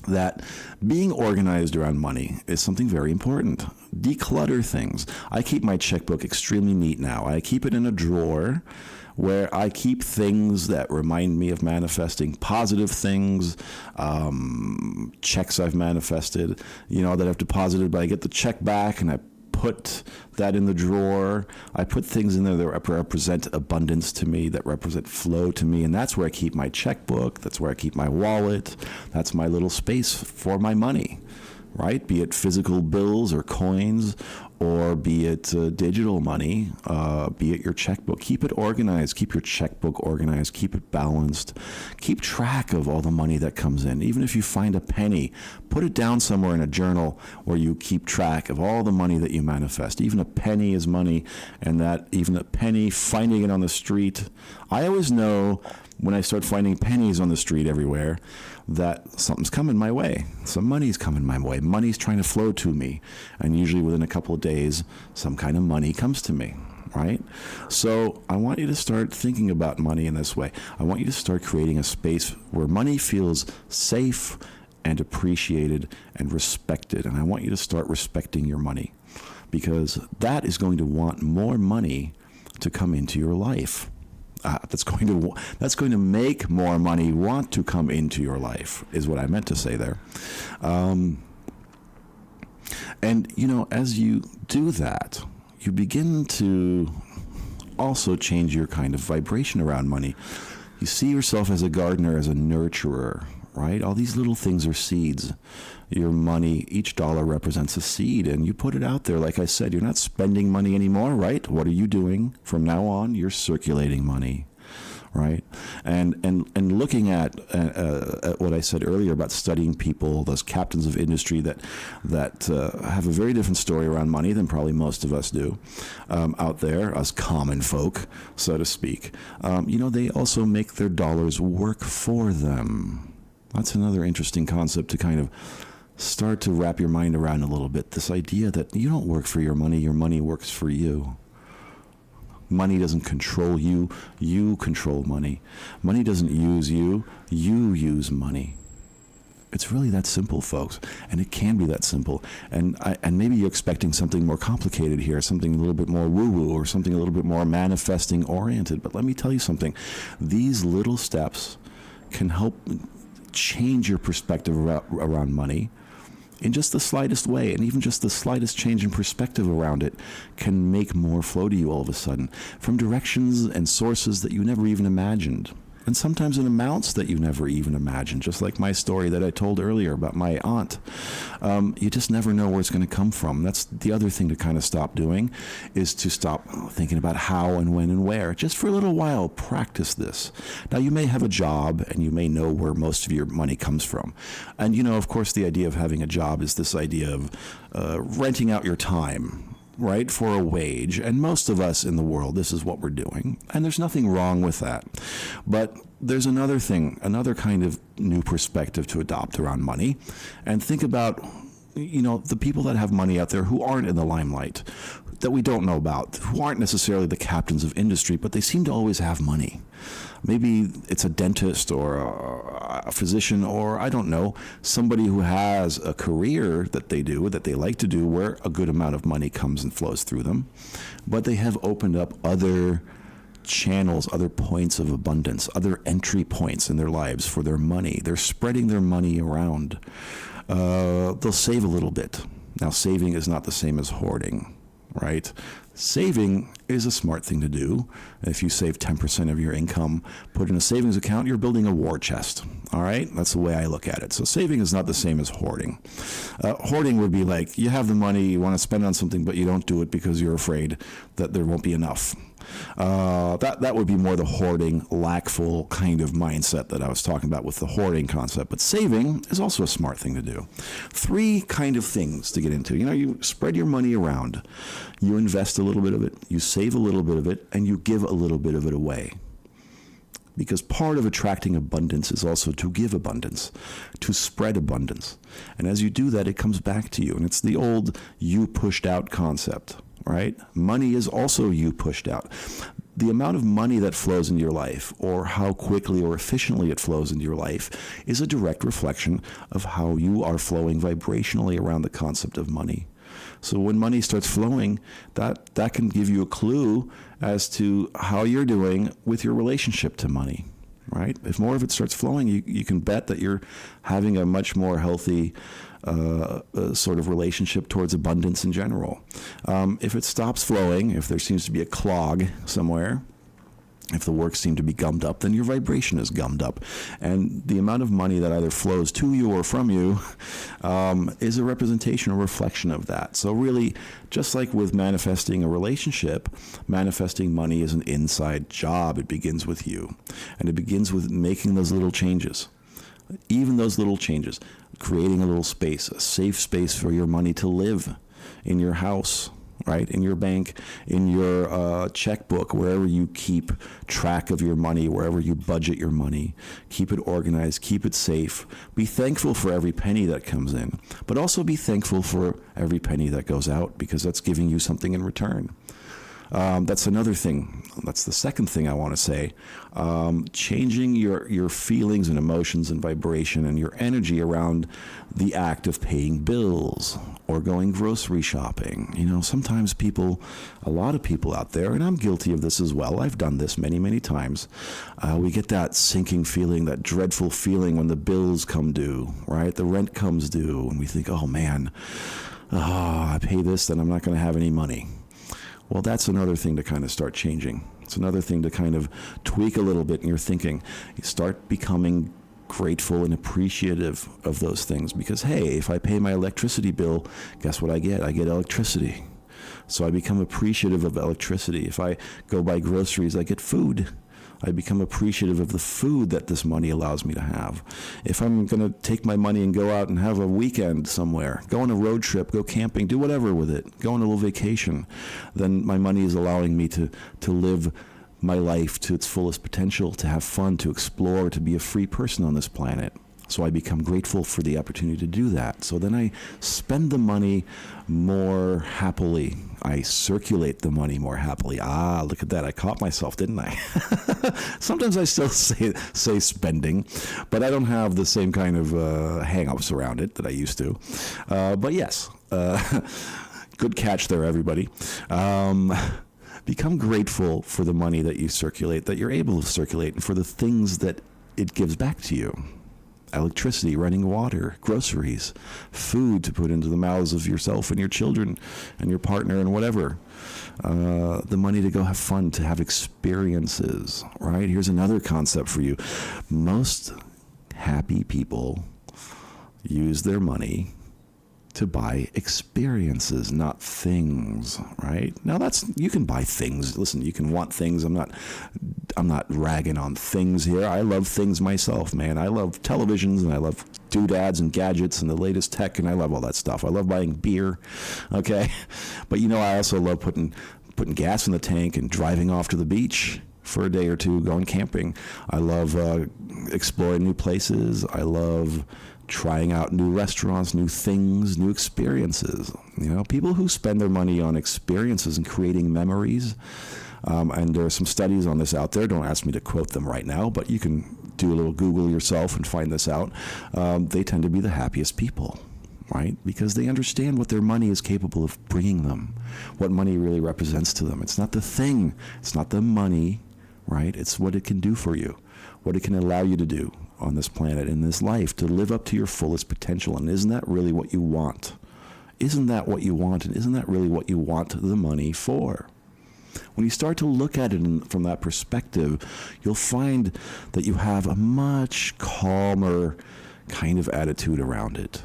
that being organized around money is something very important. Declutter things. I keep my checkbook extremely neat now. I keep it in a drawer where I keep things that remind me of manifesting, positive things, checks I've manifested, that I've deposited, but I get the check back and I put that in the drawer. I put things in there that represent abundance to me, that represent flow to me, and that's where I keep my checkbook. That's where I keep my wallet. That's my little space for my money, right? Be it physical bills or coins, or be it digital money, be it your checkbook. Keep it organized. Keep your checkbook organized. Keep it balanced. Keep track of all the money that comes in. Even if you find a penny, put it down somewhere in a journal where you keep track of all the money that you manifest. Even a penny is money, and that even a penny, finding it on the street. I always know when I start finding pennies on the street everywhere that something's coming my way. Some money's coming my way. Money's trying to flow to me. And usually within a couple of days, some kind of money comes to me, right? So I want you to start thinking about money in this way. I want you to start creating a space where money feels safe and appreciated and respected. And I want you to start respecting your money, because that is going to want more money to come into your life. That's going to make more money want to come into your life, is what I meant to say there. And, as you do that, you begin to also change your kind of vibration around money. You see yourself as a gardener, as a nurturer, right? All these little things are seeds. Your money, each dollar represents a seed, and you put it out there. Like I said, you're not spending money anymore, right? What are you doing? From now on, you're circulating money, right? And looking at what I said earlier about studying people, those captains of industry that have a very different story around money than probably most of us do out there, us common folk, so to speak. They also make their dollars work for them. That's another interesting concept to kind of start to wrap your mind around a little bit. This idea that you don't work for your money works for you. Money doesn't control you, you control money. Money doesn't use you, you use money. It's really that simple, folks, and it can be that simple. And maybe you're expecting something more complicated here, something a little bit more woo-woo, or something a little bit more manifesting-oriented. But let me tell you something. These little steps can help change your perspective around money in just the slightest way, and even just the slightest change in perspective around it can make more flow to you all of a sudden from directions and sources that you never even imagined. And sometimes in amounts that you never even imagined, just like my story that I told earlier about my aunt. You just never know where it's going to come from. That's the other thing to kind of stop doing, is to stop thinking about how and when and where. Just for a little while, practice this. Now, you may have a job and you may know where most of your money comes from. And, of course, the idea of having a job is this idea of renting out your time, right, for a wage. And most of us in the world, this is what we're doing. And there's nothing wrong with that. But there's another thing, another kind of new perspective to adopt around money. And think about the people that have money out there who aren't in the limelight, that we don't know about, who aren't necessarily the captains of industry, but they seem to always have money. Maybe it's a dentist or a physician, or I don't know, somebody who has a career that they do, that they like to do, where a good amount of money comes and flows through them. But they have opened up other channels, other points of abundance, other entry points in their lives for their money. They're spreading their money around. They'll save a little bit. Now, saving is not the same as hoarding, right? Saving is a smart thing to do. If you save 10% of your income, put in a savings account, you're building a war chest. All right? That's the way I look at it. So saving is not the same as hoarding. Hoarding would be like, you have the money, you want to spend on something, but you don't do it because you're afraid that there won't be enough. That would be more the hoarding, lackful kind of mindset that I was talking about with the hoarding concept. But saving is also a smart thing to do. 3 kind of things to get into. You spread your money around. You invest a little bit of it, you save a little bit of it, and you give a little bit of it away. Because part of attracting abundance is also to give abundance, to spread abundance. And as you do that, it comes back to you. And it's the old you pushed out concept, right? Money is also you pushed out. The amount of money that flows into your life, or how quickly or efficiently it flows into your life, is a direct reflection of how you are flowing vibrationally around the concept of money. So when money starts flowing, that can give you a clue as to how you're doing with your relationship to money, right? If more of it starts flowing, you can bet that you're having a much more healthy sort of relationship towards abundance in general. If it stops flowing, if there seems to be a clog somewhere, if the works seem to be gummed up, then your vibration is gummed up. And the amount of money that either flows to you or from you is a representation or reflection of that. So really, just like with manifesting a relationship, manifesting money is an inside job. It begins with you. And it begins with making those little changes. Even those little changes, creating a little space, a safe space for your money to live in your house, right? In your bank, in your checkbook, wherever you keep track of your money, wherever you budget your money. Keep it organized, keep it safe. Be thankful for every penny that comes in, but also be thankful for every penny that goes out, because that's giving you something in return. That's another thing. That's the second thing I want to say. Changing your feelings and emotions and vibration and your energy around the act of paying bills or going grocery shopping. Sometimes a lot of people out there, and I'm guilty of this as well, I've done this many, many times, we get that sinking feeling, that dreadful feeling when the bills come due, right? The rent comes due, and we think, oh man, I pay this, then I'm not going to have any money. Well, that's another thing to kind of start changing. It's another thing to kind of tweak a little bit in your thinking. You start becoming grateful and appreciative of those things, because, hey, if I pay my electricity bill, guess what I get? I get electricity. So I become appreciative of electricity. If I go buy groceries, I get food. I become appreciative of the food that this money allows me to have. If I'm going to take my money and go out and have a weekend somewhere, go on a road trip, go camping, do whatever with it, go on a little vacation, then my money is allowing me to live my life to its fullest potential, to have fun, to explore, to be a free person on this planet. So I become grateful for the opportunity to do that. So then I spend the money more happily. I circulate the money more happily. Look at that. I caught myself, didn't I? Sometimes I still say spending, but I don't have the same kind of hang-ups around it that I used to. But yes, good catch there, everybody. Become grateful for the money that you circulate, that you're able to circulate, and for the things that it gives back to you. Electricity, running water, groceries, food to put into the mouths of yourself and your children and your partner and whatever. The money to go have fun, to have experiences, right? Here's another concept for you. Most happy people use their money to buy experiences, not things, right? Now you can buy things. Listen, you can want things. I'm not ragging on things here. I love things myself, man. I love televisions, and I love doodads and gadgets and the latest tech, and I love all that stuff. I love buying beer, okay? But I also love putting gas in the tank and driving off to the beach, for a day or two going camping. I love exploring new places. I love trying out new restaurants, new things, new experiences. You know, people who spend their money on experiences and creating memories, and there are some studies on this out there. Don't ask me to quote them right now, but you can do a little Google yourself and find this out. They tend to be the happiest people, right? Because they understand what their money is capable of bringing them, what money really represents to them. It's not the thing, it's not the money, right? It's what it can do for you, what it can allow you to do on this planet, in this life, to live up to your fullest potential. And isn't that really what you want? Isn't that what you want? And isn't that really what you want the money for? When you start to look at it from that perspective, you'll find that you have a much calmer kind of attitude around it.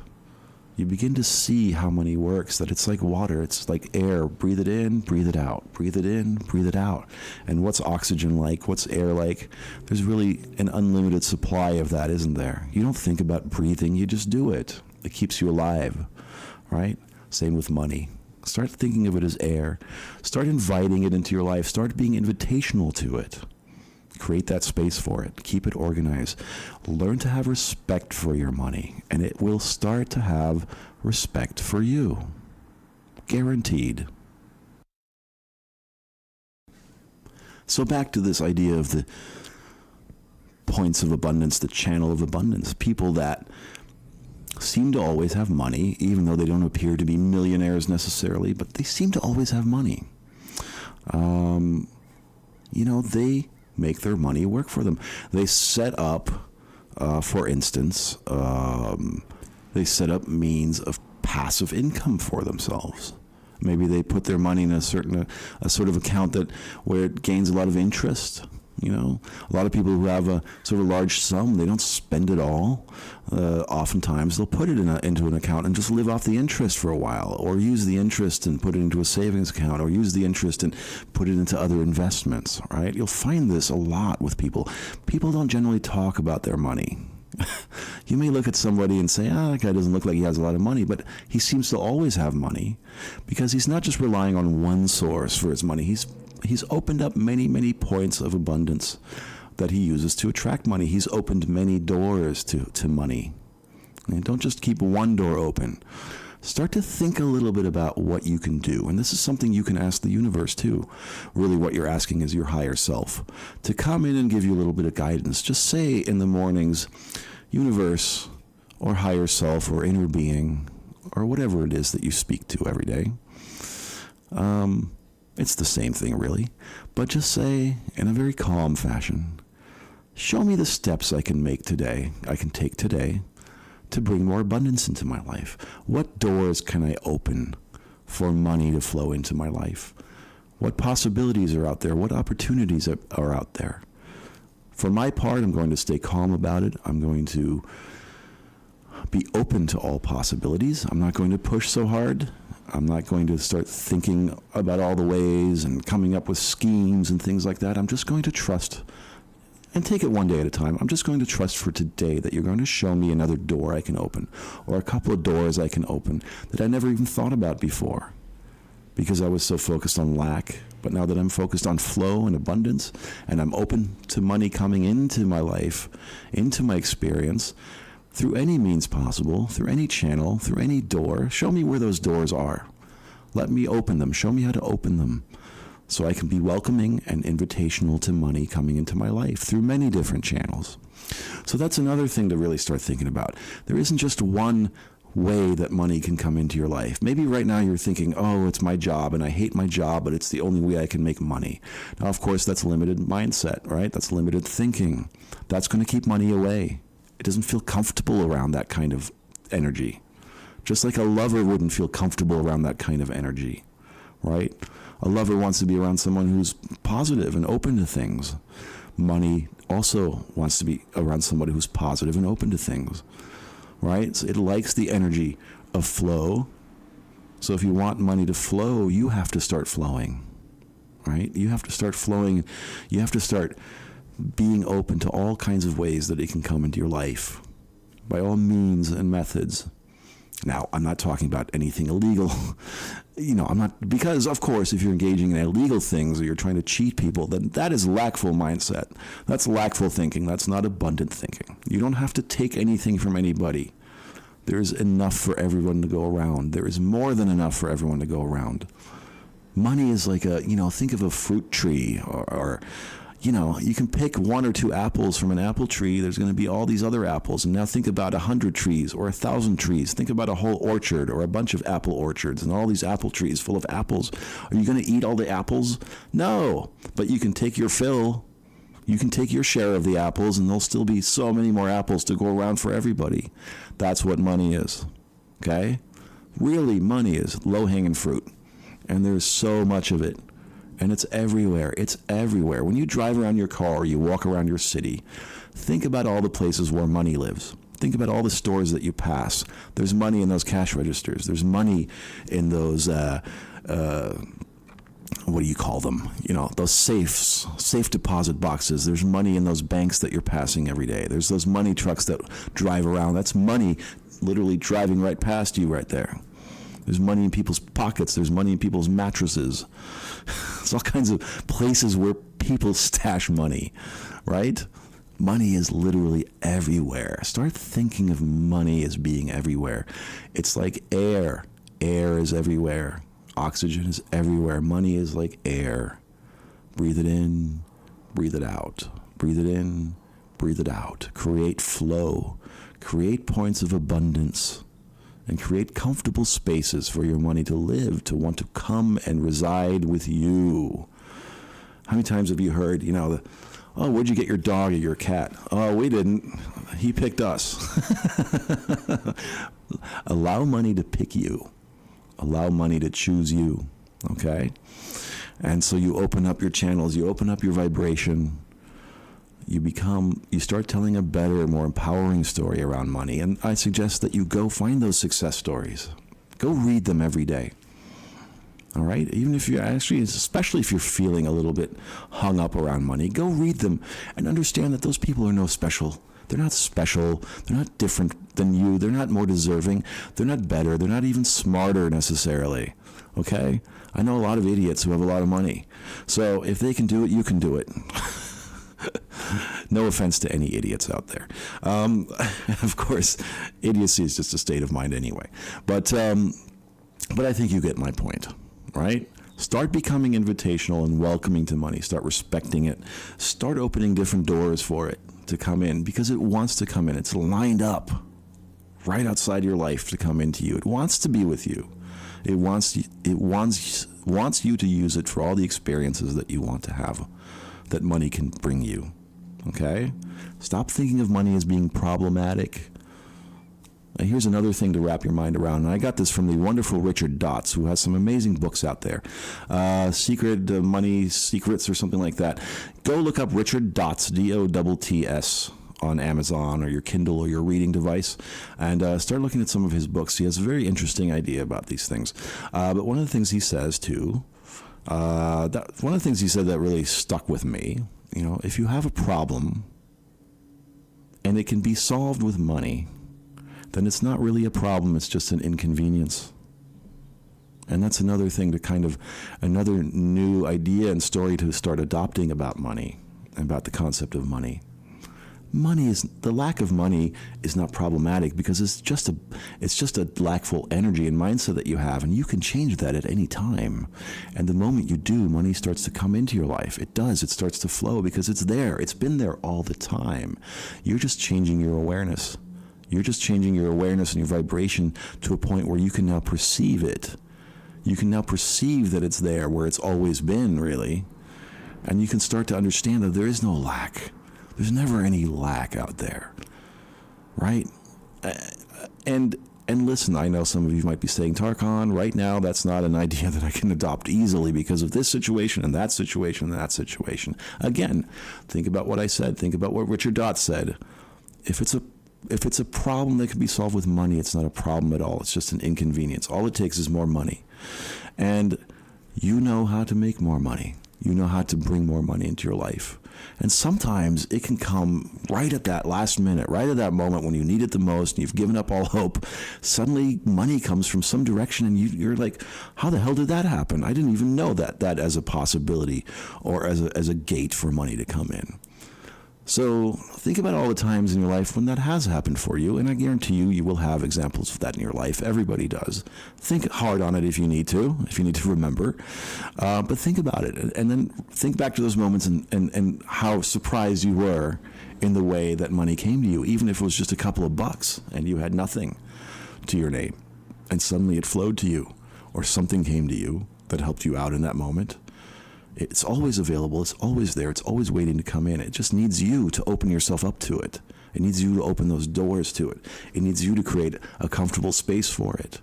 You begin to see how money works, that it's like water, it's like air. Breathe it in, breathe it out. Breathe it in, breathe it out. And what's oxygen like? What's air like? There's really an unlimited supply of that, isn't there? You don't think about breathing, you just do it. It keeps you alive, right? Same with money. Start thinking of it as air. Start inviting it into your life. Start being invitational to it. Create that space for it. Keep it organized. Learn to have respect for your money, and it will start to have respect for you. Guaranteed. So back to this idea of the points of abundance, the channel of abundance. People that seem to always have money, even though they don't appear to be millionaires necessarily, but they seem to always have money. You know, they make their money work for them. They set up, for instance, they set up means of passive income for themselves. Maybe they put their money in a sort of account where it gains a lot of interest. You know, a lot of people who have a sort of large sum, they don't spend it all. Oftentimes, they'll put it into an account and just live off the interest for a while, or use the interest and put it into a savings account, or use the interest and put it into other investments, right? You'll find this a lot with people. People don't generally talk about their money. You may look at somebody and say, that guy doesn't look like he has a lot of money, but he seems to always have money, because he's not just relying on one source for his money. He's opened up many, many points of abundance that he uses to attract money. He's opened many doors to money. And don't just keep one door open. Start to think a little bit about what you can do. And this is something you can ask the universe too. Really what you're asking is your higher self to come in and give you a little bit of guidance. Just say in the mornings, universe or higher self or inner being or whatever it is that you speak to every day. It's the same thing, really. But just say, in a very calm fashion, show me the steps I can take today, to bring more abundance into my life. What doors can I open for money to flow into my life? What possibilities are out there? What opportunities are out there? For my part, I'm going to stay calm about it. I'm going to be open to all possibilities. I'm not going to push so hard. I'm not going to start thinking about all the ways and coming up with schemes and things like that. I'm just going to trust and take it one day at a time. I'm just going to trust for today that you're going to show me another door I can open, or a couple of doors I can open that I never even thought about before, because I was so focused on lack. But now that I'm focused on flow and abundance, and I'm open to money coming into my life, into my experience, through any means possible, through any channel, through any door, show me where those doors are. Let me open them. Show me how to open them so I can be welcoming and invitational to money coming into my life through many different channels. So that's another thing to really start thinking about. There isn't just one way that money can come into your life. Maybe right now you're thinking, it's my job and I hate my job, but it's the only way I can make money. Now, of course, that's limited mindset, right? That's limited thinking. That's going to keep money away. It doesn't feel comfortable around that kind of energy. Just like a lover wouldn't feel comfortable around that kind of energy, right? A lover wants to be around someone who's positive and open to things. Money also wants to be around somebody who's positive and open to things, right? So it likes the energy of flow. So if you want money to flow, you have to start flowing, right? You have to start flowing. You have to start being open to all kinds of ways that it can come into your life, by all means and methods. Now, I'm not talking about anything illegal. I'm not, because of course, if you're engaging in illegal things or you're trying to cheat people, then that is lackful mindset. That's lackful thinking. That's not abundant thinking. You don't have to take anything from anybody. There's enough for everyone to go around. There is more than enough for everyone to go around. Money is like think of a fruit tree or you can pick 1 or 2 apples from an apple tree. There's going to be all these other apples. And now think about 100 trees or 1,000 trees. Think about a whole orchard or a bunch of apple orchards and all these apple trees full of apples. Are you going to eat all the apples? No, but you can take your fill. You can take your share of the apples, and there'll still be so many more apples to go around for everybody. That's what money is, okay? Really, money is low-hanging fruit, and there's so much of it. And it's everywhere. It's everywhere. When you drive around your car or you walk around your city, think about all the places where money lives. Think about all the stores that you pass. There's money in those cash registers. There's money in those, what do you call them? Those safes, safe deposit boxes. There's money in those banks that you're passing every day. There's those money trucks that drive around. That's money literally driving right past you right there. There's money in people's pockets. There's money in people's mattresses. There's all kinds of places where people stash money, right? Money is literally everywhere. Start thinking of money as being everywhere. It's like air. Air is everywhere. Oxygen is everywhere. Money is like air. Breathe it in, breathe it out. Breathe it in, breathe it out. Create flow. Create points of abundance. And create comfortable spaces for your money to live, to want to come and reside with you. How many times have you heard, oh, where'd you get your dog or your cat? Oh, we didn't. He picked us. Allow money to pick you. Allow money to choose you, okay? And so you open up your channels, you open up your vibration, you start telling a better, more empowering story around money. And I suggest that you go find those success stories. Go read them every day. All right? Even if you're especially if you're feeling a little bit hung up around money, go read them and understand that those people are no special. They're not special. They're not different than you. They're not more deserving. They're not better. They're not even smarter necessarily. Okay? I know a lot of idiots who have a lot of money. So if they can do it, you can do it. No offense to any idiots out there. Of course, idiocy is just a state of mind anyway. But I think you get my point, right? Start becoming invitational and welcoming to money. Start respecting it. Start opening different doors for it to come in because it wants to come in. It's lined up right outside your life to come into you. It wants to be with you. It wants you to use it for all the experiences that you want to have, that money can bring you. Okay? Stop thinking of money as being problematic. And here's another thing to wrap your mind around. And I got this from the wonderful Richard Dotz, who has some amazing books out there. Money Secrets or something like that. Go look up Richard Dotz, D-O-T-T-S, on Amazon or your Kindle or your reading device, and start looking at some of his books. He has a very interesting idea about these things. But one of the things he says, too, one of the things he said that really stuck with me, if you have a problem and it can be solved with money, then it's not really a problem, it's just an inconvenience. And that's another thing another new idea and story to start adopting about money, about the concept of money. The lack of money is not problematic because it's just a lackful energy and mindset that you have, and you can change that at any time. And the moment you do, money starts to come into your life. It does. It starts to flow because it's there. It's been there all the time. You're just changing your awareness. You're just changing your awareness and your vibration to a point where you can now perceive it. You can now perceive that it's there where it's always been, really. And you can start to understand that there is no lack. There's never any lack out there, right? And listen, I know some of you might be saying, Tarkan, right now that's not an idea that I can adopt easily because of this situation and that situation and that situation. Again, think about what I said. Think about what Richard Dotz said. If it's a problem that can be solved with money, it's not a problem at all. It's just an inconvenience. All it takes is more money. And you know how to make more money. You know how to bring more money into your life. And sometimes it can come right at that last minute, right at that moment when you need it the most, and you've given up all hope. Suddenly money comes from some direction, and you're like, how the hell did that happen? I didn't even know that as a possibility or as a gate for money to come in. So think about all the times in your life when that has happened for you, and I guarantee you will have examples of that in your life. Everybody does. Think hard on it if you need to remember. But think about it, and then think back to those moments and how surprised you were in the way that money came to you, even if it was just a couple of bucks and you had nothing to your name, and suddenly it flowed to you, or something came to you that helped you out in that moment. It's always available. It's always there. It's always waiting to come in. It just needs you to open yourself up to it. It needs you to open those doors to it. It needs you to create a comfortable space for it.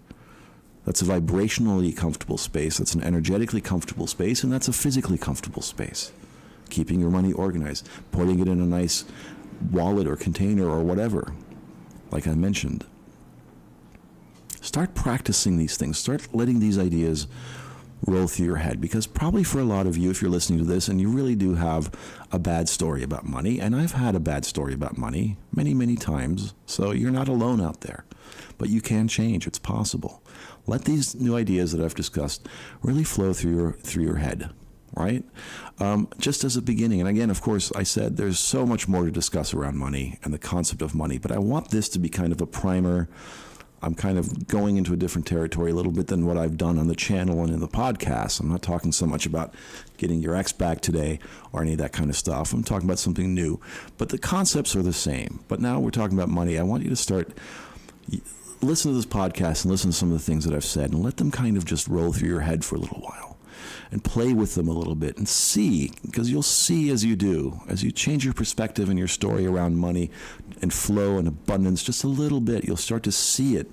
That's a vibrationally comfortable space. That's an energetically comfortable space. And that's a physically comfortable space. Keeping your money organized. Putting it in a nice wallet or container or whatever, like I mentioned. Start practicing these things. Start letting these ideas roll through your head, because probably for a lot of you, if you're listening to this and you really do have a bad story about money, and I've had a bad story about money many, many times, so you're not alone out there, but you can change. It's possible. Let these new ideas that I've discussed really flow through your head, right? Just as a beginning. And again, of course, I said there's so much more to discuss around money and the concept of money, but I want this to be kind of a primer. I'm kind of going into a different territory a little bit than what I've done on the channel and in the podcast. I'm not talking so much about getting your ex back today or any of that kind of stuff. I'm talking about something new. But the concepts are the same. But now we're talking about money. I want you to listen to this podcast and listen to some of the things that I've said and let them kind of just roll through your head for a little while and play with them a little bit and see, because you'll see as you do, as you change your perspective and your story around money and flow and abundance just a little bit, you'll start to see it.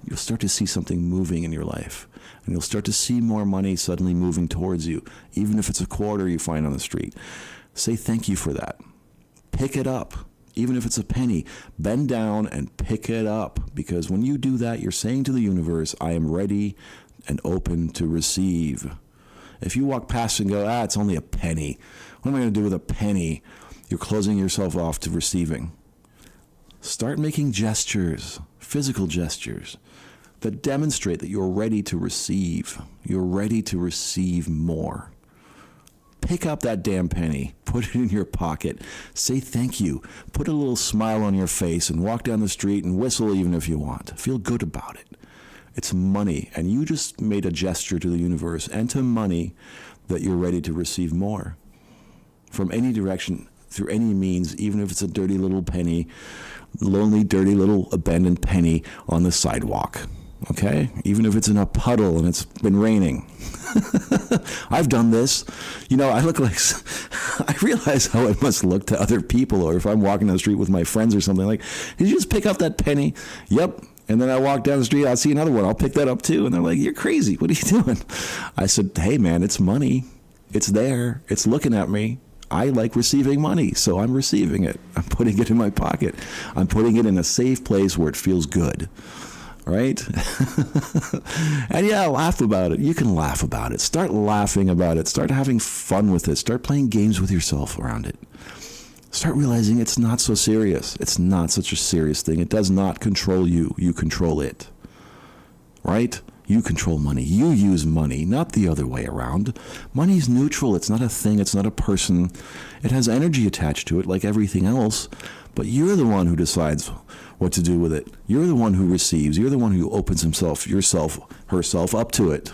You'll start to see something moving in your life, and you'll start to see more money suddenly moving towards you, even if it's a quarter you find on the street. Say thank you for that. Pick it up. Even if it's a penny, bend down and pick it up, because when you do that, you're saying to the universe, I am ready and open to receive. If you walk past and go, it's only a penny. What am I going to do with a penny? You're closing yourself off to receiving. Start making gestures, physical gestures, that demonstrate that you're ready to receive. You're ready to receive more. Pick up that damn penny, put it in your pocket, say thank you, put a little smile on your face and walk down the street and whistle even if you want. Feel good about it. It's money, and you just made a gesture to the universe and to money that you're ready to receive more. From any direction, through any means, even if it's a dirty little penny, lonely, dirty little abandoned penny on the sidewalk. Okay? Even if it's in a puddle and it's been raining. I've done this. I look like, I realize how it must look to other people, or if I'm walking down the street with my friends or something, like, did you just pick up that penny? Yep. And then I walk down the street, I'll see another one. I'll pick that up too. And they're like, you're crazy. What are you doing? I said, hey man, it's money. It's there. It's looking at me. I like receiving money, so I'm receiving it. I'm putting it in my pocket. I'm putting it in a safe place where it feels good. Right? And yeah, laugh about it. You can laugh about it. Start laughing about it. Start having fun with it. Start playing games with yourself around it. Start realizing it's not so serious. It's not such a serious thing. It does not control you. You control it. Right? You control money. You use money, not the other way around. Money's neutral. It's not a thing. It's not a person. It has energy attached to it like everything else. But you're the one who decides what to do with it. You're the one who receives. You're the one who opens herself up to it.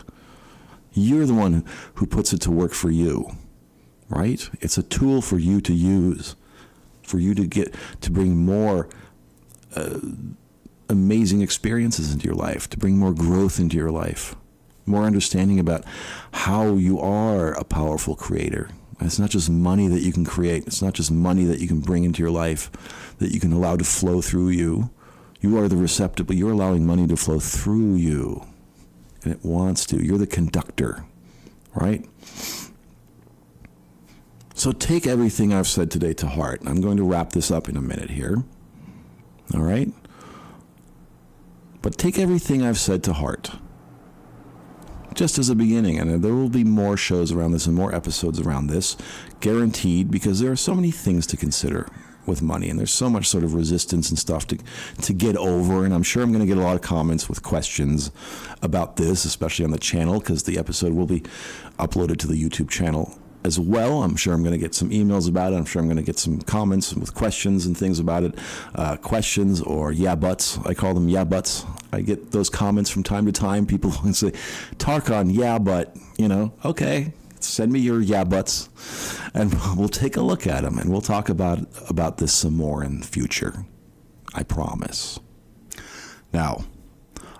You're the one who puts it to work for you. Right? It's a tool for you to use, for you to bring more amazing experiences into your life, to bring more growth into your life, more understanding about how you are a powerful creator. And it's not just money that you can create. It's not just money that you can bring into your life, that you can allow to flow through you. You are the receptacle. You're allowing money to flow through you, and it wants to. You're the conductor, right? So take everything I've said today to heart. I'm going to wrap this up in a minute here. All right? But take everything I've said to heart. just as a beginning. And there will be more shows around this and more episodes around this, guaranteed, because there are so many things to consider with money, and there's so much sort of resistance and stuff to get over. And I'm sure I'm going to get a lot of comments with questions about this, especially on the channel, because the episode will be uploaded to the YouTube channel as well. I'm sure I'm going to get some emails about it. I'm sure I'm going to get some comments with questions and things about it. Questions or yeah buts. I call them yeah buts. I get those comments from time to time. People say, Tarkon, yeah, but, okay, send me your yeah buts, and we'll take a look at them, and we'll talk about this some more in the future. I promise. Now,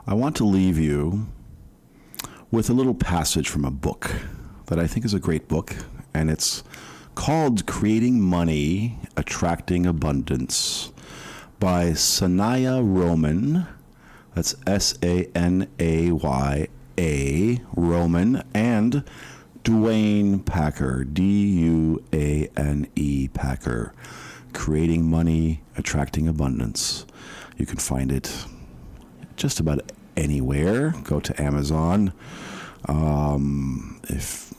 I want to leave you with a little passage from a book that I think is a great book, and it's called Creating Money, Attracting Abundance by Sanaya Roman. That's Sanaya Roman, and Duane Packer, Duane Packer. Creating Money, Attracting Abundance. You can find it just about anywhere. Go to Amazon. If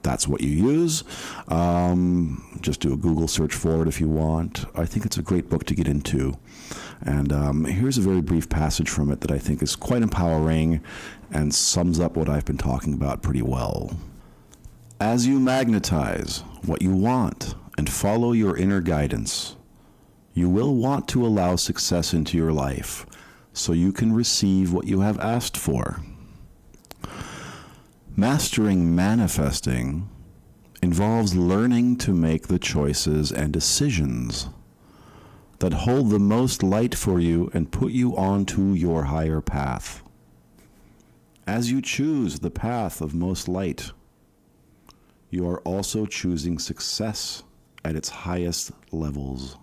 that's what you use, just do a Google search for it if you want. I think it's a great book to get into. And here's a very brief passage from it that I think is quite empowering and sums up what I've been talking about pretty well. As you magnetize what you want and follow your inner guidance, you will want to allow success into your life so you can receive what you have asked for. Mastering manifesting involves learning to make the choices and decisions that hold the most light for you and put you onto your higher path. As you choose the path of most light, you are also choosing success at its highest levels.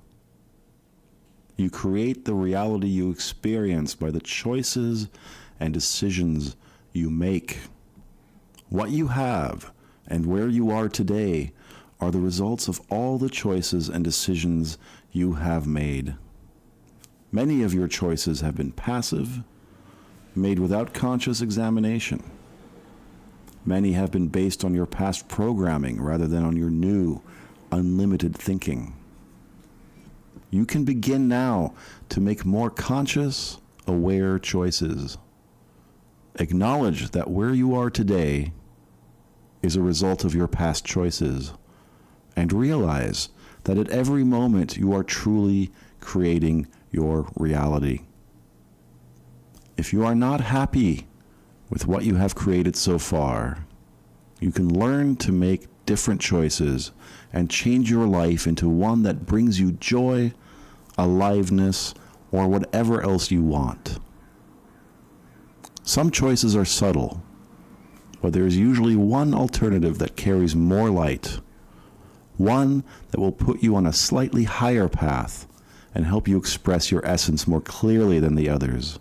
You create the reality you experience by the choices and decisions you make. What you have and where you are today are the results of all the choices and decisions you have made. Many of your choices have been passive, made without conscious examination. Many have been based on your past programming rather than on your new, unlimited thinking. You can begin now to make more conscious, aware choices. Acknowledge that where you are today is a result of your past choices, and realize that at every moment you are truly creating your reality. If you are not happy with what you have created so far, you can learn to make different choices and change your life into one that brings you joy, aliveness, or whatever else you want. Some choices are subtle, but there is usually one alternative that carries more light, one that will put you on a slightly higher path and help you express your essence more clearly than the others.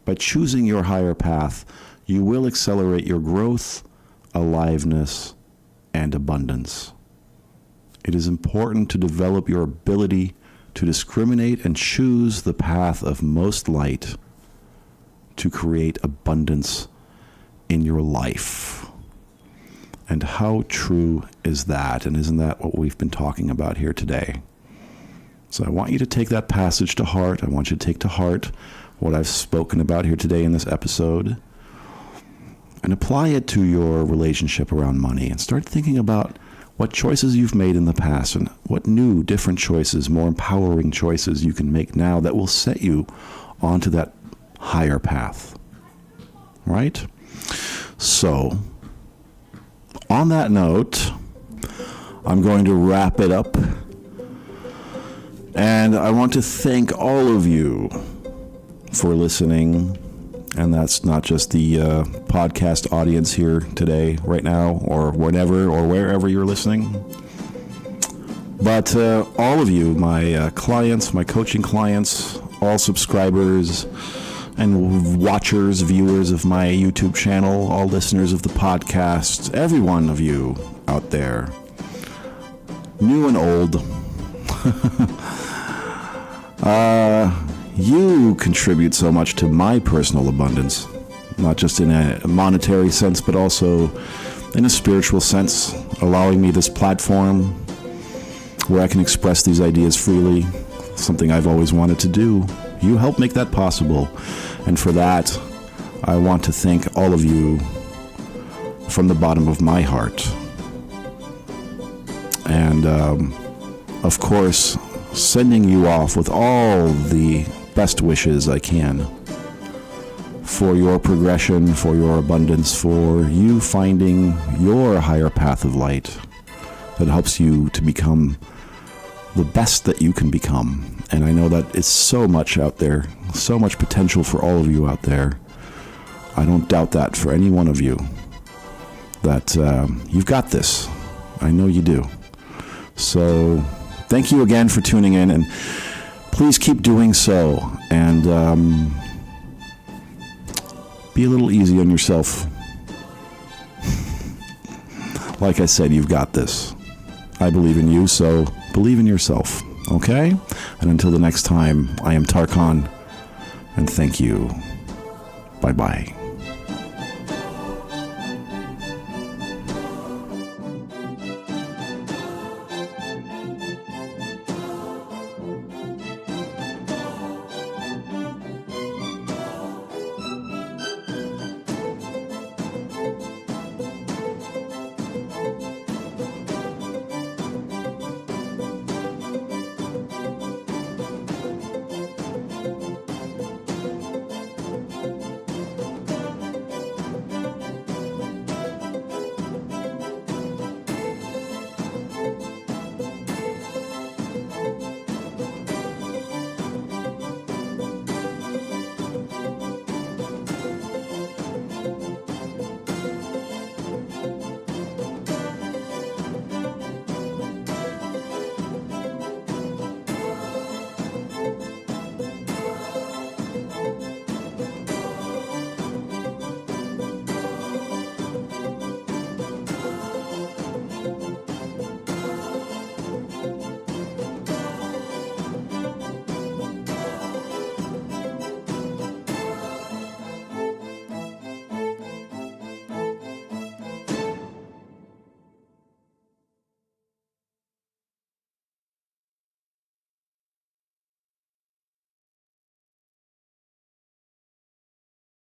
By choosing your higher path, you will accelerate your growth, aliveness, and abundance. It is important to develop your ability to discriminate and choose the path of most light to create abundance in your life. And how true is that? And isn't that what we've been talking about here today? So I want you to take that passage to heart. I want you to take to heart what I've spoken about here today in this episode, and apply it to your relationship around money, and start thinking about what choices you've made in the past and what new, different choices, more empowering choices you can make now that will set you onto that higher path. Right? So, on that note, I'm going to wrap it up. And I want to thank all of you for listening. And that's not just the podcast audience here today, right now, or whenever or wherever you're listening, but all of you, my clients, my coaching clients, all subscribers and watchers, viewers of my YouTube channel, all listeners of the podcast, every one of you out there, new and old, you contribute so much to my personal abundance, not just in a monetary sense, but also in a spiritual sense, allowing me this platform where I can express these ideas freely, something I've always wanted to do. You help make that possible. And for that, I want to thank all of you from the bottom of my heart. And, of course, sending you off with all the best wishes I can for your progression, for your abundance, for you finding your higher path of light that helps you to become the best that you can become. And I know that it's so much out there, so much potential for all of you out there. I don't doubt that for any one of you, that you've got this. I know you do. So thank you again for tuning in, and please keep doing so, and be a little easy on yourself. Like I said, you've got this. I believe in you, so believe in yourself, okay? And until the next time, I am Tarkan, and thank you. Bye-bye.